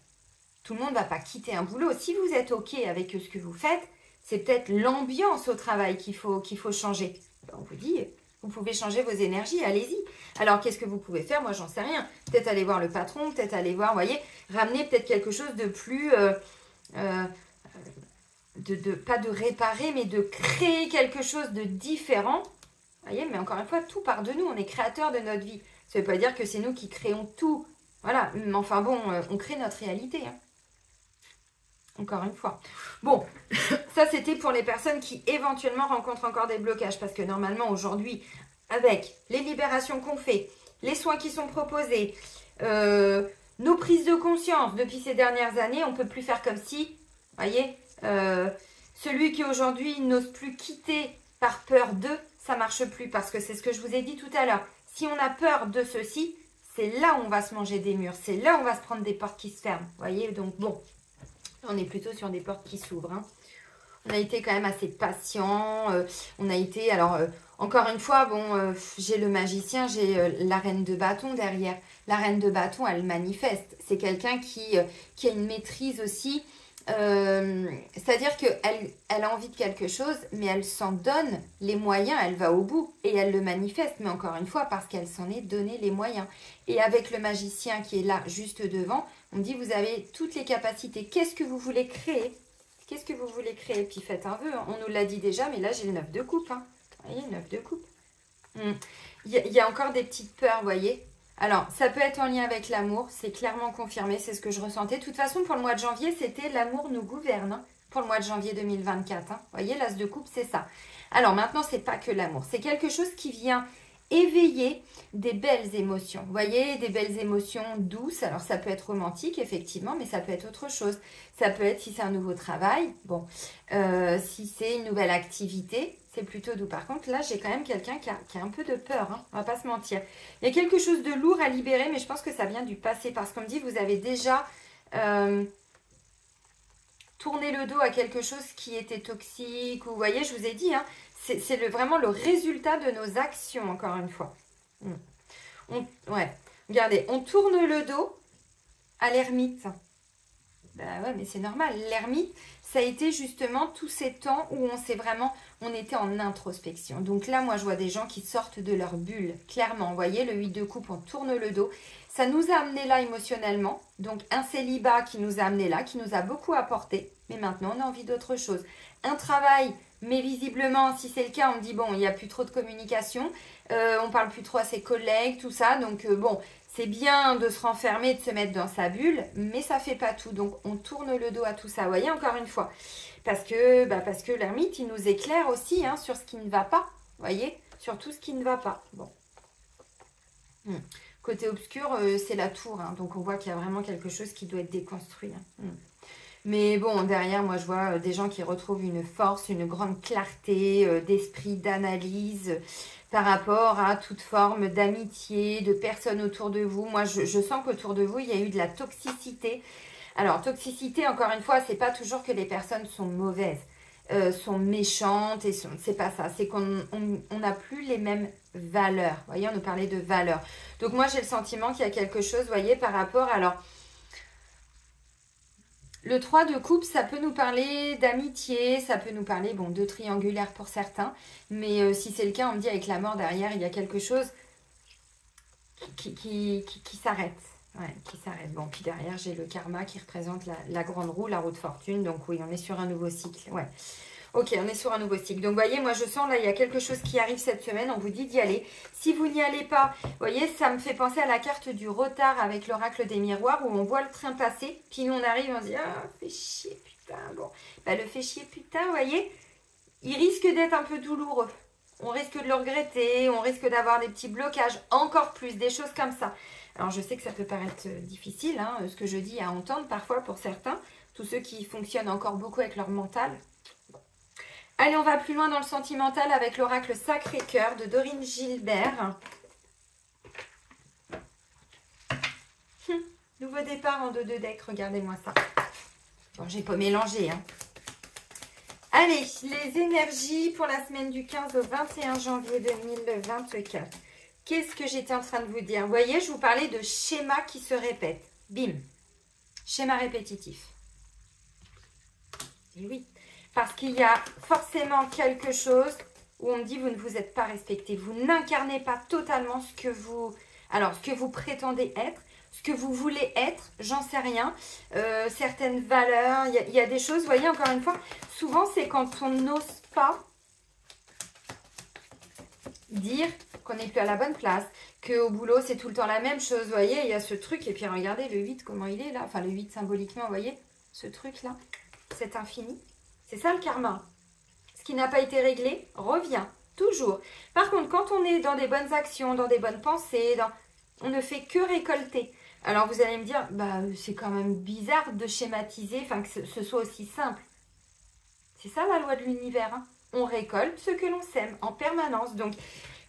Speaker 1: Tout le monde ne va pas quitter un boulot. Si vous êtes OK avec ce que vous faites, c'est peut-être l'ambiance au travail qu'il faut changer. Ben, on vous dit, vous pouvez changer vos énergies, allez-y. Alors, qu'est-ce que vous pouvez faire? Moi, j'en sais rien. Peut-être aller voir le patron, peut-être aller voir, vous voyez, ramener peut-être quelque chose de plus... pas de réparer, mais de créer quelque chose de différent. Vous voyez, mais encore une fois, tout part de nous. On est créateur de notre vie. Ça ne veut pas dire que c'est nous qui créons tout. Voilà, mais enfin bon, on crée notre réalité. Hein. Encore une fois. Bon, ça c'était pour les personnes qui éventuellement rencontrent encore des blocages. Parce que normalement, aujourd'hui, avec les libérations qu'on fait, les soins qui sont proposés, nos prises de conscience depuis ces dernières années, on ne peut plus faire comme si, vous voyez, celui qui aujourd'hui n'ose plus quitter par peur d'eux, ça ne marche plus. Parce que c'est ce que je vous ai dit tout à l'heure. Si on a peur de ceci, c'est là où on va se manger des murs. C'est là où on va se prendre des portes qui se ferment. Vous voyez, donc bon, on est plutôt sur des portes qui s'ouvrent. Hein. On a été quand même assez patient. On a été, alors, encore une fois, bon, j'ai le magicien, j'ai la reine de bâton derrière. La reine de bâton, elle manifeste. C'est quelqu'un qui a une maîtrise aussi. C'est-à-dire qu'elle a envie de quelque chose, mais elle s'en donne les moyens, elle va au bout et elle le manifeste, mais encore une fois, parce qu'elle s'en est donné les moyens. Et avec le magicien qui est là, juste devant, on dit, vous avez toutes les capacités. Qu'est-ce que vous voulez créer? Qu'est-ce que vous voulez créer? Puis faites un vœu. Hein. On nous l'a dit déjà, mais là, j'ai le 9 de coupe. Hein. Vous voyez, 9 de coupe. Il y a encore des petites peurs, vous voyez. Alors, ça peut être en lien avec l'amour, c'est clairement confirmé, c'est ce que je ressentais. De toute façon, pour le mois de janvier, c'était l'amour nous gouverne, hein, pour le mois de janvier 2024. Hein. Vous voyez, l'as de coupe, c'est ça. Alors maintenant, c'est pas que l'amour, c'est quelque chose qui vient éveiller des belles émotions. Vous voyez, des belles émotions douces. Alors, ça peut être romantique, effectivement, mais ça peut être autre chose. Ça peut être si c'est un nouveau travail, bon, si c'est une nouvelle activité, c'est plutôt doux. Par contre, là, j'ai quand même quelqu'un qui a un peu de peur. Hein. On ne va pas se mentir. Il y a quelque chose de lourd à libérer, mais je pense que ça vient du passé. Parce qu'on me dit, vous avez déjà tourné le dos à quelque chose qui était toxique. Ou, vous voyez, je vous ai dit, hein, c'est vraiment le résultat de nos actions, encore une fois. Ouais. Regardez, on tourne le dos à l'ermite. Ben ouais, mais c'est normal. L'ermite, ça a été justement tous ces temps où on était en introspection. Donc là, moi, je vois des gens qui sortent de leur bulle, clairement. Vous voyez, le 8 de coupe, on tourne le dos. Ça nous a amené là émotionnellement. Donc, un célibat qui nous a amené là, qui nous a beaucoup apporté. Mais maintenant, on a envie d'autre chose. Un travail, mais visiblement, si c'est le cas, on me dit, bon, il n'y a plus trop de communication. On ne parle plus trop à ses collègues, tout ça. Donc, bon... C'est bien de se renfermer, de se mettre dans sa bulle, mais ça ne fait pas tout. Donc, on tourne le dos à tout ça. Vous voyez, encore une fois. Parce que l'ermite, il nous éclaire aussi hein, sur ce qui ne va pas. Vous voyez, sur tout ce qui ne va pas. Bon. Côté obscur, c'est la tour. Hein, donc, on voit qu'il y a vraiment quelque chose qui doit être déconstruit. Hein. Mais bon, derrière, moi, je vois des gens qui retrouvent une force, une grande clarté d'esprit, d'analyse par rapport à toute forme d'amitié, de personnes autour de vous. Moi, je sens qu'autour de vous, il y a eu de la toxicité. Alors, toxicité, encore une fois, c'est pas toujours que les personnes sont mauvaises, sont méchantes, et c'est pas ça. C'est qu'on n'a plus les mêmes valeurs. Vous voyez, on nous parlait de valeurs. Donc, moi, j'ai le sentiment qu'il y a quelque chose, vous voyez, par rapport... Alors, le 3 de coupe, ça peut nous parler d'amitié, ça peut nous parler bon, de triangulaire pour certains. Mais si c'est le cas, on me dit avec la mort derrière, il y a quelque chose qui s'arrête. Ouais, qui s'arrête. Bon, puis derrière, j'ai le karma qui représente la grande roue, la roue de fortune. Donc oui, on est sur un nouveau cycle. Ouais. Ok, on est sur un nouveau cycle. Donc, vous voyez, moi, je sens, là, il y a quelque chose qui arrive cette semaine. On vous dit d'y aller. Si vous n'y allez pas, vous voyez, ça me fait penser à la carte du retard avec l'oracle des miroirs où on voit le train passer. Puis nous, on arrive, on se dit, ah, fait chier, putain. Bon, bah, le fait chier, putain, vous voyez, il risque d'être un peu douloureux. On risque de le regretter. On risque d'avoir des petits blocages. Encore plus, des choses comme ça. Alors, je sais que ça peut paraître difficile, hein, ce que je dis à entendre parfois pour certains, tous ceux qui fonctionnent encore beaucoup avec leur mental. Allez, on va plus loin dans le sentimental avec l'oracle Sacré-Cœur de Dorine Gilbert. Nouveau départ en 2-2 deck, regardez-moi ça. Bon, j'ai pas mélangé, hein. Allez, les énergies pour la semaine du 15 au 21 janvier 2024. Qu'est-ce que j'étais en train de vous dire? Vous voyez, je vous parlais de schémas qui se répètent. Bim, schéma répétitif. Et oui, parce qu'il y a forcément quelque chose où on me dit vous ne vous êtes pas respecté. Vous n'incarnez pas totalement ce que vous... Alors, ce que vous prétendez être, ce que vous voulez être, j'en sais rien. Certaines valeurs, il y a des choses, vous voyez, encore une fois, souvent c'est quand on n'ose pas dire qu'on n'est plus à la bonne place, qu'au boulot c'est tout le temps la même chose, vous voyez, il y a ce truc, et puis regardez le 8, comment il est là, enfin le 8 symboliquement, vous voyez, ce truc là, cet infini, c'est ça le karma. Ce qui n'a pas été réglé revient, toujours. Par contre, quand on est dans des bonnes actions, dans des bonnes pensées, on ne fait que récolter. Alors vous allez me dire, bah c'est quand même bizarre de schématiser, enfin que ce soit aussi simple. C'est ça la loi de l'univers, hein. On récolte ce que l'on sème en permanence. Donc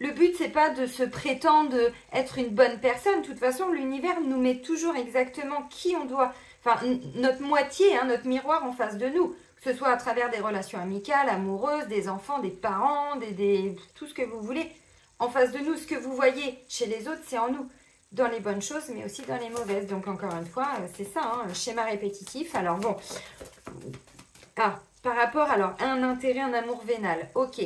Speaker 1: le but c'est pas de se prétendre être une bonne personne. De toute façon l'univers nous met toujours exactement qui on doit, enfin notre moitié, hein, notre miroir en face de nous. Que ce soit à travers des relations amicales, amoureuses, des enfants, des parents, tout ce que vous voulez. En face de nous, ce que vous voyez chez les autres, c'est en nous. Dans les bonnes choses, mais aussi dans les mauvaises. Donc, encore une fois, c'est ça, hein, schéma répétitif. Alors, bon. Ah, par rapport alors, à un intérêt, un amour vénal. Ok.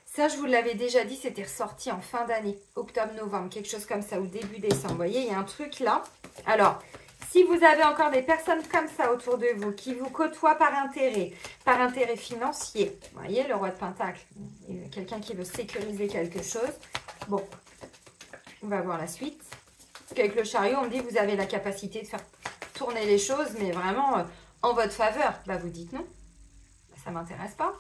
Speaker 1: Ça, je vous l'avais déjà dit, c'était ressorti en fin d'année. Octobre-novembre, quelque chose comme ça, ou début décembre. Vous voyez, il y a un truc là. Alors, si vous avez encore des personnes comme ça autour de vous, qui vous côtoient par intérêt financier, vous voyez, le roi de Pentacle, quelqu'un qui veut sécuriser quelque chose. Bon, on va voir la suite. Parce qu'avec le chariot, on me dit que vous avez la capacité de faire tourner les choses, mais vraiment en votre faveur. Bah, vous dites non, ça ne m'intéresse pas.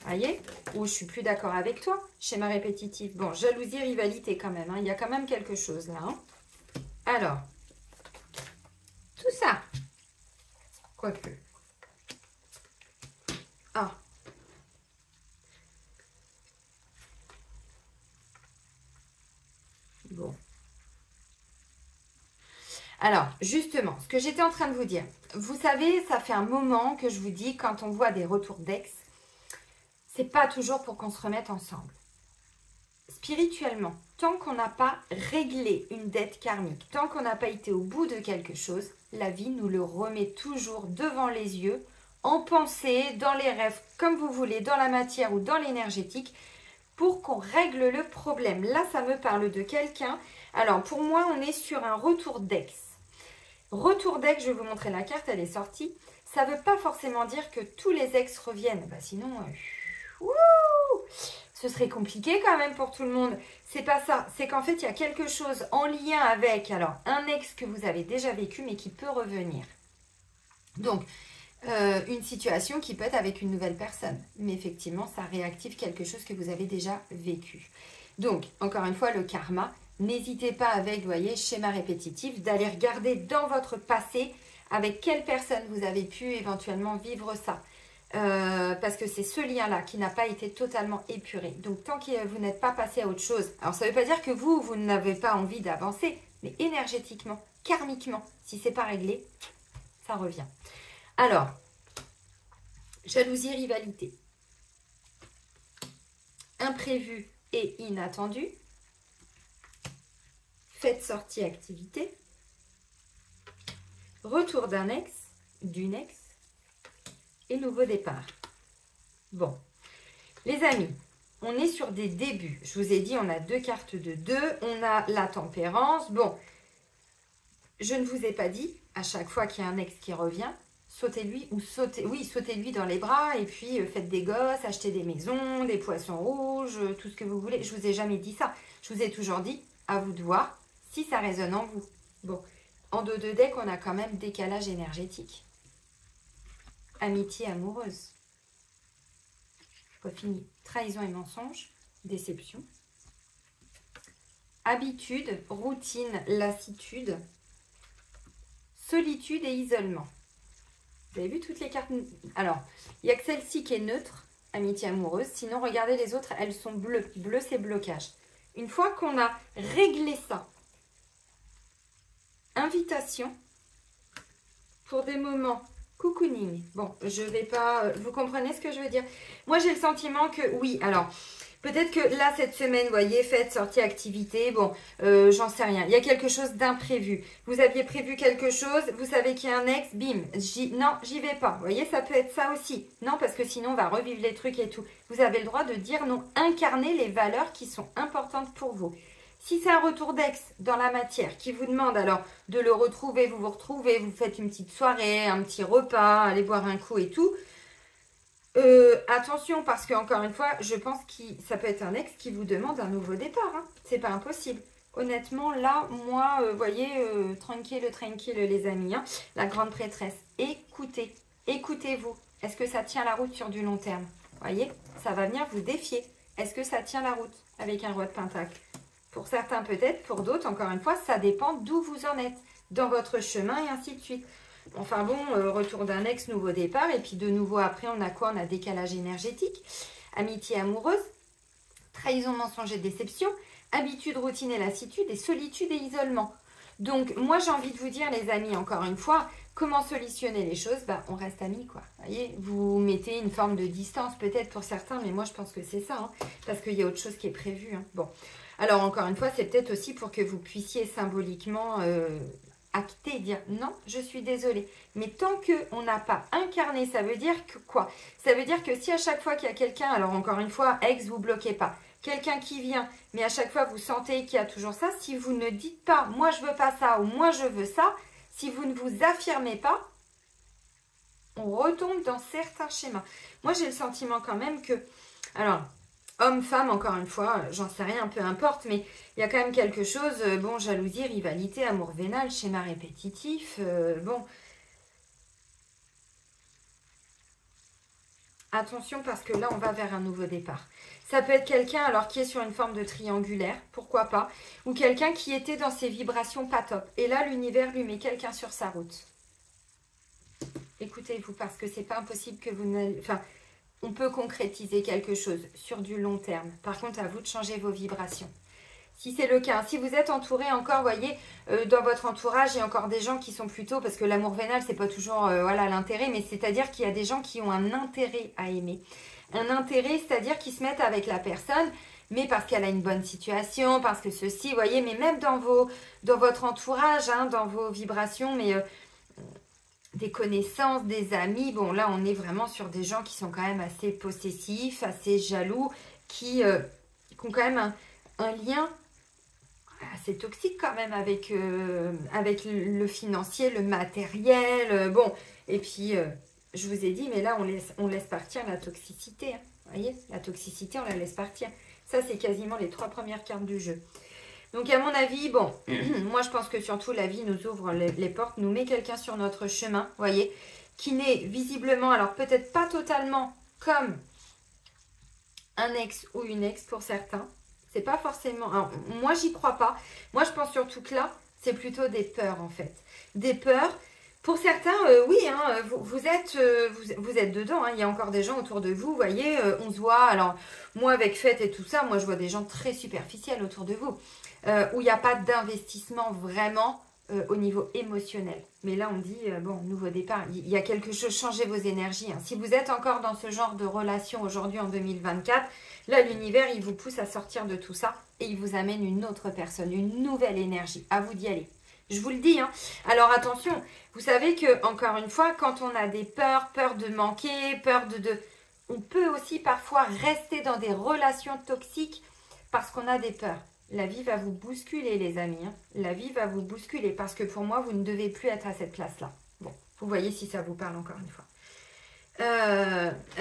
Speaker 1: Voyez? Ou je suis plus d'accord avec toi. Schéma répétitif. Bon, jalousie, rivalité quand même, hein. Il y a quand même quelque chose là, hein. Alors, tout ça. Quoique. Ah. Bon. Alors, justement, ce que j'étais en train de vous dire. Vous savez, ça fait un moment que je vous dis, quand on voit des retours d'ex, c'est pas toujours pour qu'on se remette ensemble. Spirituellement, tant qu'on n'a pas réglé une dette karmique, tant qu'on n'a pas été au bout de quelque chose, la vie nous le remet toujours devant les yeux, en pensée, dans les rêves, comme vous voulez, dans la matière ou dans l'énergétique, pour qu'on règle le problème. Là, ça me parle de quelqu'un. Alors, pour moi, on est sur un retour d'ex. Retour d'ex, je vais vous montrer la carte, elle est sortie. Ça ne veut pas forcément dire que tous les ex reviennent. Bah, sinon, ce serait compliqué quand même pour tout le monde. C'est pas ça. C'est qu'en fait, il y a quelque chose en lien avec un ex que vous avez déjà vécu, mais qui peut revenir. Donc, une situation qui peut être avec une nouvelle personne. Mais effectivement, ça réactive quelque chose que vous avez déjà vécu. Donc, encore une fois, le karma. N'hésitez pas avec, vous voyez, schéma répétitif, d'aller regarder dans votre passé avec quelle personne vous avez pu éventuellement vivre ça. Parce que c'est ce lien-là qui n'a pas été totalement épuré. Donc, tant que vous n'êtes pas passé à autre chose, alors ça ne veut pas dire que vous n'avez pas envie d'avancer, mais énergétiquement, karmiquement, si ce n'est pas réglé, ça revient. Alors, jalousie, rivalité, imprévu et inattendu, fête, sortie, activité, retour d'un ex, d'une ex, et nouveau départ. Bon, les amis, on est sur des débuts. Je vous ai dit, on a deux cartes de 2, on a la tempérance. Bon, je ne vous ai pas dit, à chaque fois qu'il y a un ex qui revient, sautez-lui ou sautez-lui dans les bras et puis faites des gosses, achetez des maisons, des poissons rouges, tout ce que vous voulez. Je vous ai jamais dit ça. Je vous ai toujours dit, à vous de voir si ça résonne en vous. Bon, en 2-2 deck, on a quand même décalage énergétique. Amitié amoureuse. Pas fini. Trahison et mensonge. Déception. habitude, routine, lassitude, solitude et isolement. Vous avez vu toutes les cartes? Alors, il n'y a que celle-ci qui est neutre, amitié amoureuse. Sinon, regardez les autres, elles sont bleues. Bleu, c'est blocage. Une fois qu'on a réglé ça, invitation pour des moments cocooning. Bon, je vais pas... Vous comprenez ce que je veux dire? Moi, j'ai le sentiment que... Oui, alors... Peut-être que là, cette semaine, vous voyez, fête, sortie, activité, bon, j'en sais rien. Il y a quelque chose d'imprévu. Vous aviez prévu quelque chose, vous savez qu'il y a un ex, bim, non, j'y vais pas. Vous voyez, ça peut être ça aussi. Non, parce que sinon, on va revivre les trucs et tout. Vous avez le droit de dire non, incarner les valeurs qui sont importantes pour vous. Si c'est un retour d'ex dans la matière qui vous demande alors de le retrouver, vous vous retrouvez, vous faites une petite soirée, un petit repas, allez boire un coup et tout, attention, parce que encore une fois, je pense que ça peut être un ex qui vous demande un nouveau départ. Hein. C'est pas impossible. Honnêtement, là, moi, voyez, tranquille, tranquille, les amis. Hein. La grande prêtresse. Écoutez, écoutez-vous. Est-ce que ça tient la route sur du long terme? Voyez, ça va venir vous défier. Est-ce que ça tient la route avec un roi de pentacle? Pour certains, peut-être. Pour d'autres, encore une fois, ça dépend d'où vous en êtes. Dans votre chemin et ainsi de suite. Enfin bon, retour d'un ex, nouveau départ. Et puis de nouveau après, on a quoi? On a décalage énergétique, amitié amoureuse, trahison, mensonge et déception, habitude, routine et lassitude, et solitude et isolement. Donc moi j'ai envie de vous dire les amis, encore une fois, comment solutionner les choses? Bah, on reste amis quoi. Voyez, vous mettez une forme de distance peut-être pour certains, mais moi je pense que c'est ça. Hein, parce qu'il y a autre chose qui est prévu. Hein. Bon, alors encore une fois, c'est peut-être aussi pour que vous puissiez symboliquement... acter, dire non, je suis désolée. Mais tant qu'on n'a pas incarné, ça veut dire que quoi? Ça veut dire que si à chaque fois qu'il y a quelqu'un, alors encore une fois, ex, vous bloquez pas. Quelqu'un qui vient, mais à chaque fois vous sentez qu'il y a toujours ça, si vous ne dites pas moi je veux pas ça ou moi je veux ça, si vous ne vous affirmez pas, on retombe dans certains schémas. Moi j'ai le sentiment quand même que, alors, homme, femme, encore une fois, j'en sais rien, peu importe, mais il y a quand même quelque chose, bon, jalousie, rivalité, amour vénal, schéma répétitif, bon. Attention parce que là, on va vers un nouveau départ. Ça peut être quelqu'un alors qui est sur une forme de triangulaire, pourquoi pas, ou quelqu'un qui était dans ses vibrations pas top. Et là, l'univers lui met quelqu'un sur sa route. Écoutez-vous, parce que c'est pas impossible que vous n'allez... Enfin, on peut concrétiser quelque chose sur du long terme. Par contre, à vous de changer vos vibrations. Si c'est le cas, si vous êtes entouré encore, voyez, dans votre entourage, il y a encore des gens qui sont plutôt, parce que l'amour vénal, c'est pas toujours voilà l'intérêt, mais c'est-à-dire qu'il y a des gens qui ont un intérêt à aimer. Un intérêt, c'est-à-dire qu'ils se mettent avec la personne, mais parce qu'elle a une bonne situation, parce que ceci, vous voyez, mais même dans votre entourage, hein, dans vos vibrations, mais des connaissances, des amis, bon là on est vraiment sur des gens qui sont quand même assez possessifs, assez jaloux, qui ont quand même un lien assez toxique quand même avec le financier, le matériel, bon, et puis je vous ai dit, mais là on laisse partir la toxicité, hein, vous voyez, la toxicité on la laisse partir, ça c'est quasiment les 3 premières cartes du jeu. Donc à mon avis, bon, moi je pense que surtout la vie nous ouvre les portes, nous met quelqu'un sur notre chemin, vous voyez, qui n'est visiblement, alors peut-être pas totalement comme un ex ou une ex pour certains, c'est pas forcément, alors, moi j'y crois pas, moi je pense surtout que là, c'est plutôt des peurs en fait, des peurs. Pour certains, oui, hein, vous êtes dedans, hein, il y a encore des gens autour de vous, vous voyez, on se voit, alors moi avec fête et tout ça, moi je vois des gens très superficiels autour de vous. Où il n'y a pas d'investissement vraiment au niveau émotionnel. Mais là, on dit, bon, nouveau départ, il y a quelque chose, changez vos énergies. Hein. Si vous êtes encore dans ce genre de relation aujourd'hui en 2024, là, l'univers, il vous pousse à sortir de tout ça et il vous amène une autre personne, une nouvelle énergie. À vous d'y aller. Je vous le dis. Hein. Alors, attention, vous savez que, encore une fois, quand on a des peurs, peur de manquer, peur de... On peut aussi parfois rester dans des relations toxiques parce qu'on a des peurs. La vie va vous bousculer, les amis. Hein. La vie va vous bousculer parce que pour moi, vous ne devez plus être à cette place-là. Bon, vous voyez si ça vous parle encore une fois.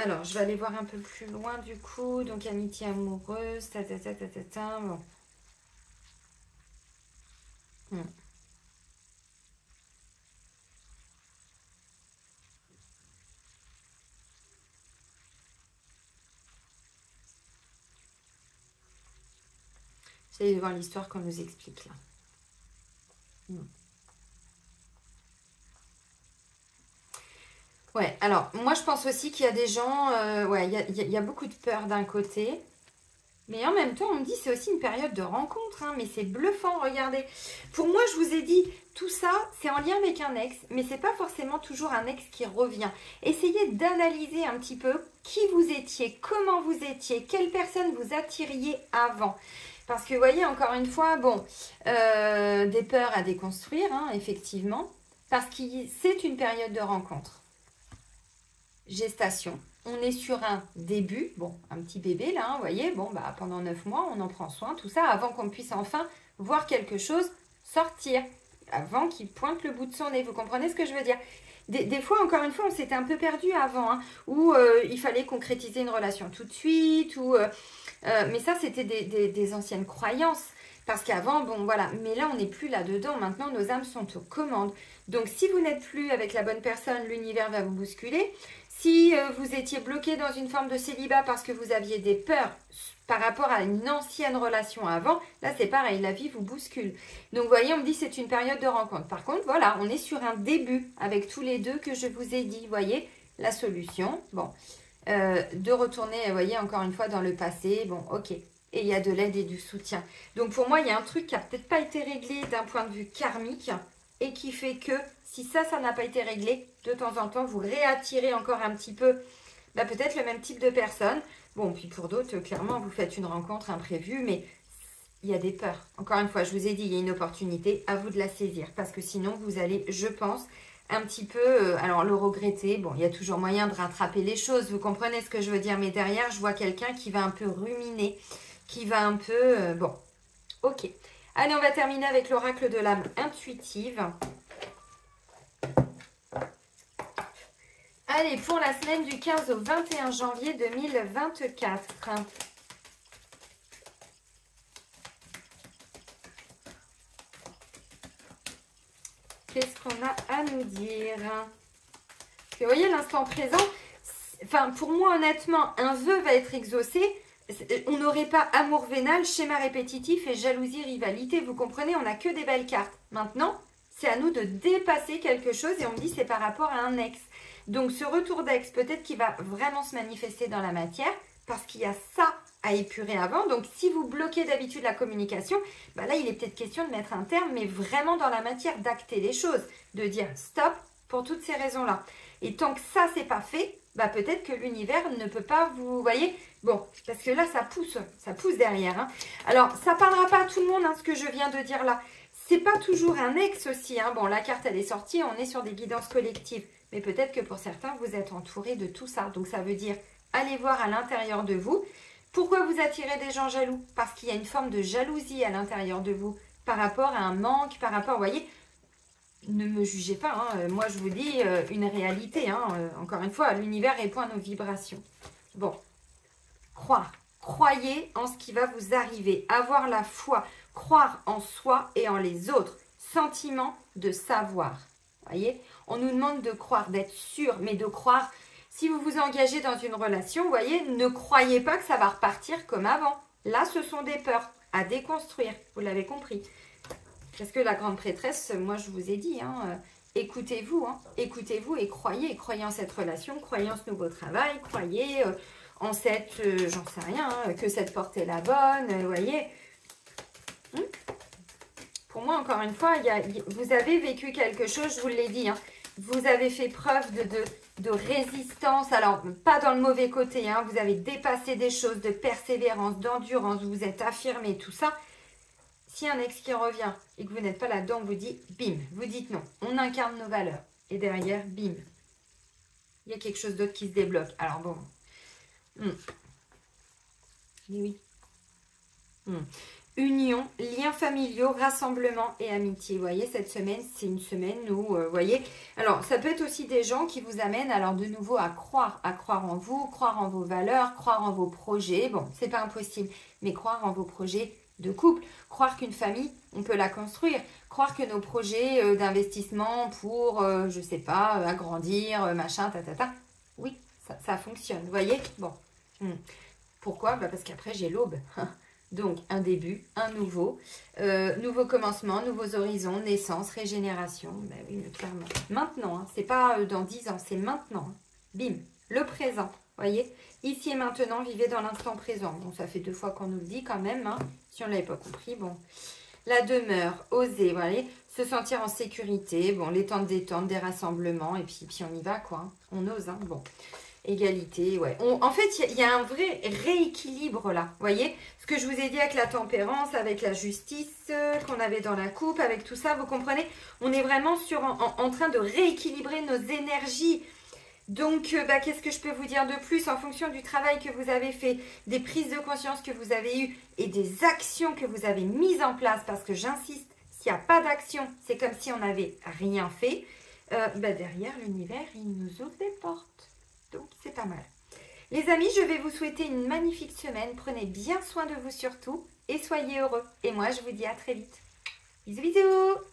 Speaker 1: Alors, je vais aller voir un peu plus loin du coup. Donc, amitié amoureuse, bon. Essayez de voir l'histoire qu'on nous explique là. Ouais, alors moi je pense aussi qu'il y a des gens, ouais, il y a beaucoup de peur d'un côté. Mais en même temps, on me dit c'est aussi une période de rencontre, hein, mais c'est bluffant, regardez. Pour moi, je vous ai dit, tout ça, c'est en lien avec un ex, mais c'est pas forcément toujours un ex qui revient. Essayez d'analyser un petit peu qui vous étiez, comment vous étiez, quelle personne vous attiriez avant. Parce que, vous voyez, encore une fois, bon, des peurs à déconstruire, hein, effectivement, parce que c'est une période de rencontre. Gestation. On est sur un début, bon, un petit bébé là, hein, vous voyez, bon, bah, pendant 9 mois, on en prend soin, tout ça, avant qu'on puisse enfin voir quelque chose sortir, avant qu'il pointe le bout de son nez, vous comprenez ce que je veux dire? Des fois, encore une fois, on s'était un peu perdu avant, hein, où il fallait concrétiser une relation tout de suite, mais ça, c'était des anciennes croyances, parce qu'avant, bon, voilà, mais là, on n'est plus là-dedans, maintenant, nos âmes sont aux commandes. Donc, si vous n'êtes plus avec la bonne personne, l'univers va vous bousculer. Si vous étiez bloqué dans une forme de célibat parce que vous aviez des peurs par rapport à une ancienne relation avant, là c'est pareil, la vie vous bouscule. Donc vous voyez, on me dit c'est une période de rencontre. Par contre, voilà, on est sur un début avec tous les deux que je vous ai dit. Vous voyez, la solution, bon, de retourner, vous voyez, encore une fois dans le passé, bon, ok. Et il y a de l'aide et du soutien. Donc pour moi, il y a un truc qui n'a peut-être pas été réglé d'un point de vue karmique et qui fait que si ça n'a pas été réglé, de temps en temps, vous réattirez encore un petit peu, bah, peut-être le même type de personne. Bon, puis pour d'autres, clairement, vous faites une rencontre imprévue, mais il y a des peurs. Encore une fois, je vous ai dit, il y a une opportunité, à vous de la saisir. Parce que sinon, vous allez, je pense, un petit peu, alors le regretter. Bon, il y a toujours moyen de rattraper les choses, vous comprenez ce que je veux dire. Mais derrière, je vois quelqu'un qui va un peu ruminer, qui va un peu... bon, ok. Allez, on va terminer avec l'oracle de l'âme intuitive. Allez, pour la semaine du 15 au 21 janvier 2024. Qu'est-ce qu'on a à nous dire? Parce que vous voyez, l'instant présent, enfin, pour moi, honnêtement, un vœu va être exaucé. On n'aurait pas amour vénal, schéma répétitif et jalousie, rivalité. Vous comprenez, on n'a que des belles cartes. Maintenant, c'est à nous de dépasser quelque chose et on me dit c'est par rapport à un ex. Donc, ce retour d'ex, peut-être qu'il va vraiment se manifester dans la matière parce qu'il y a ça à épurer avant. Donc, si vous bloquez d'habitude la communication, bah là, il est peut-être question de mettre un terme, mais vraiment dans la matière, d'acter les choses, de dire stop pour toutes ces raisons-là. Et tant que ça, c'est pas fait, bah peut-être que l'univers ne peut pas vous... voyez, bon, parce que là, ça pousse derrière. Hein. Alors, ça parlera pas à tout le monde, hein, ce que je viens de dire là. C'est pas toujours un ex aussi. Hein. Bon, la carte, elle est sortie, on est sur des guidances collectives. Mais peut-être que pour certains, vous êtes entouré de tout ça. Donc, ça veut dire, allez voir à l'intérieur de vous. Pourquoi vous attirez des gens jaloux? Parce qu'il y a une forme de jalousie à l'intérieur de vous. Par rapport à un manque, par rapport, vous voyez, ne me jugez pas. Hein. Moi, je vous dis une réalité. Hein. Encore une fois, l'univers répond à nos vibrations. Bon, croire. Croyez en ce qui va vous arriver. Avoir la foi. Croire en soi et en les autres. Sentiment de savoir. Voyez, on nous demande de croire, d'être sûr, mais de croire. Si vous vous engagez dans une relation, vous voyez, ne croyez pas que ça va repartir comme avant. Là, ce sont des peurs à déconstruire. Vous l'avez compris. Parce que la grande prêtresse, moi, je vous ai dit, hein, écoutez-vous, hein, écoutez-vous et croyez en cette relation, croyez en ce nouveau travail, croyez en cette, j'en sais rien, hein, que cette porte est la bonne, vous voyez. Pour moi, encore une fois, vous avez vécu quelque chose, je vous l'ai dit, hein, vous avez fait preuve de résistance, alors pas dans le mauvais côté, hein, vous avez dépassé des choses, de persévérance, d'endurance, vous vous êtes affirmé, tout ça. Si un ex qui revient et que vous n'êtes pas là-dedans, vous dit bim, vous dites non, on incarne nos valeurs. Et derrière, bim, il y a quelque chose d'autre qui se débloque. Alors bon, oui. Union, liens familiaux, rassemblement et amitié. Vous voyez, cette semaine, c'est une semaine où, vous voyez, alors ça peut être aussi des gens qui vous amènent alors de nouveau à croire en vous, croire en vos valeurs, croire en vos projets. Bon, c'est pas impossible, mais croire en vos projets de couple, croire qu'une famille, on peut la construire, croire que nos projets d'investissement pour, je sais pas, agrandir, machin, oui, ça fonctionne, vous voyez, bon. Pourquoi? Bah parce qu'après, j'ai l'aube. Donc, un début, un nouveau commencement, nouveaux horizons, naissance, régénération. Ben oui, mais clairement. Maintenant, hein, c'est pas dans 10 ans, c'est maintenant. Hein. Bim, le présent. Voyez, ici et maintenant, vivez dans l'instant présent. Bon, ça fait 2 fois qu'on nous le dit quand même. Hein. Si on ne l'avait pas compris, bon. La demeure, oser, vous voyez, se sentir en sécurité. Bon, les temps de détente, des rassemblements. Et puis on y va, quoi. Hein. On ose, hein. Bon. Égalité, ouais. En fait, il y a un vrai rééquilibre là. Vous voyez, ce que je vous ai dit avec la tempérance, avec la justice qu'on avait dans la coupe, avec tout ça, vous comprenez? On est vraiment en train de rééquilibrer nos énergies. Donc, qu'est-ce que je peux vous dire de plus en fonction du travail que vous avez fait, des prises de conscience que vous avez eues et des actions que vous avez mises en place? Parce que j'insiste, s'il n'y a pas d'action, c'est comme si on n'avait rien fait. Derrière, l'univers, il nous ouvre des portes. Donc, c'est pas mal. Les amis, je vais vous souhaiter une magnifique semaine. Prenez bien soin de vous surtout et soyez heureux. Et moi, je vous dis à très vite. Bisous, bisous!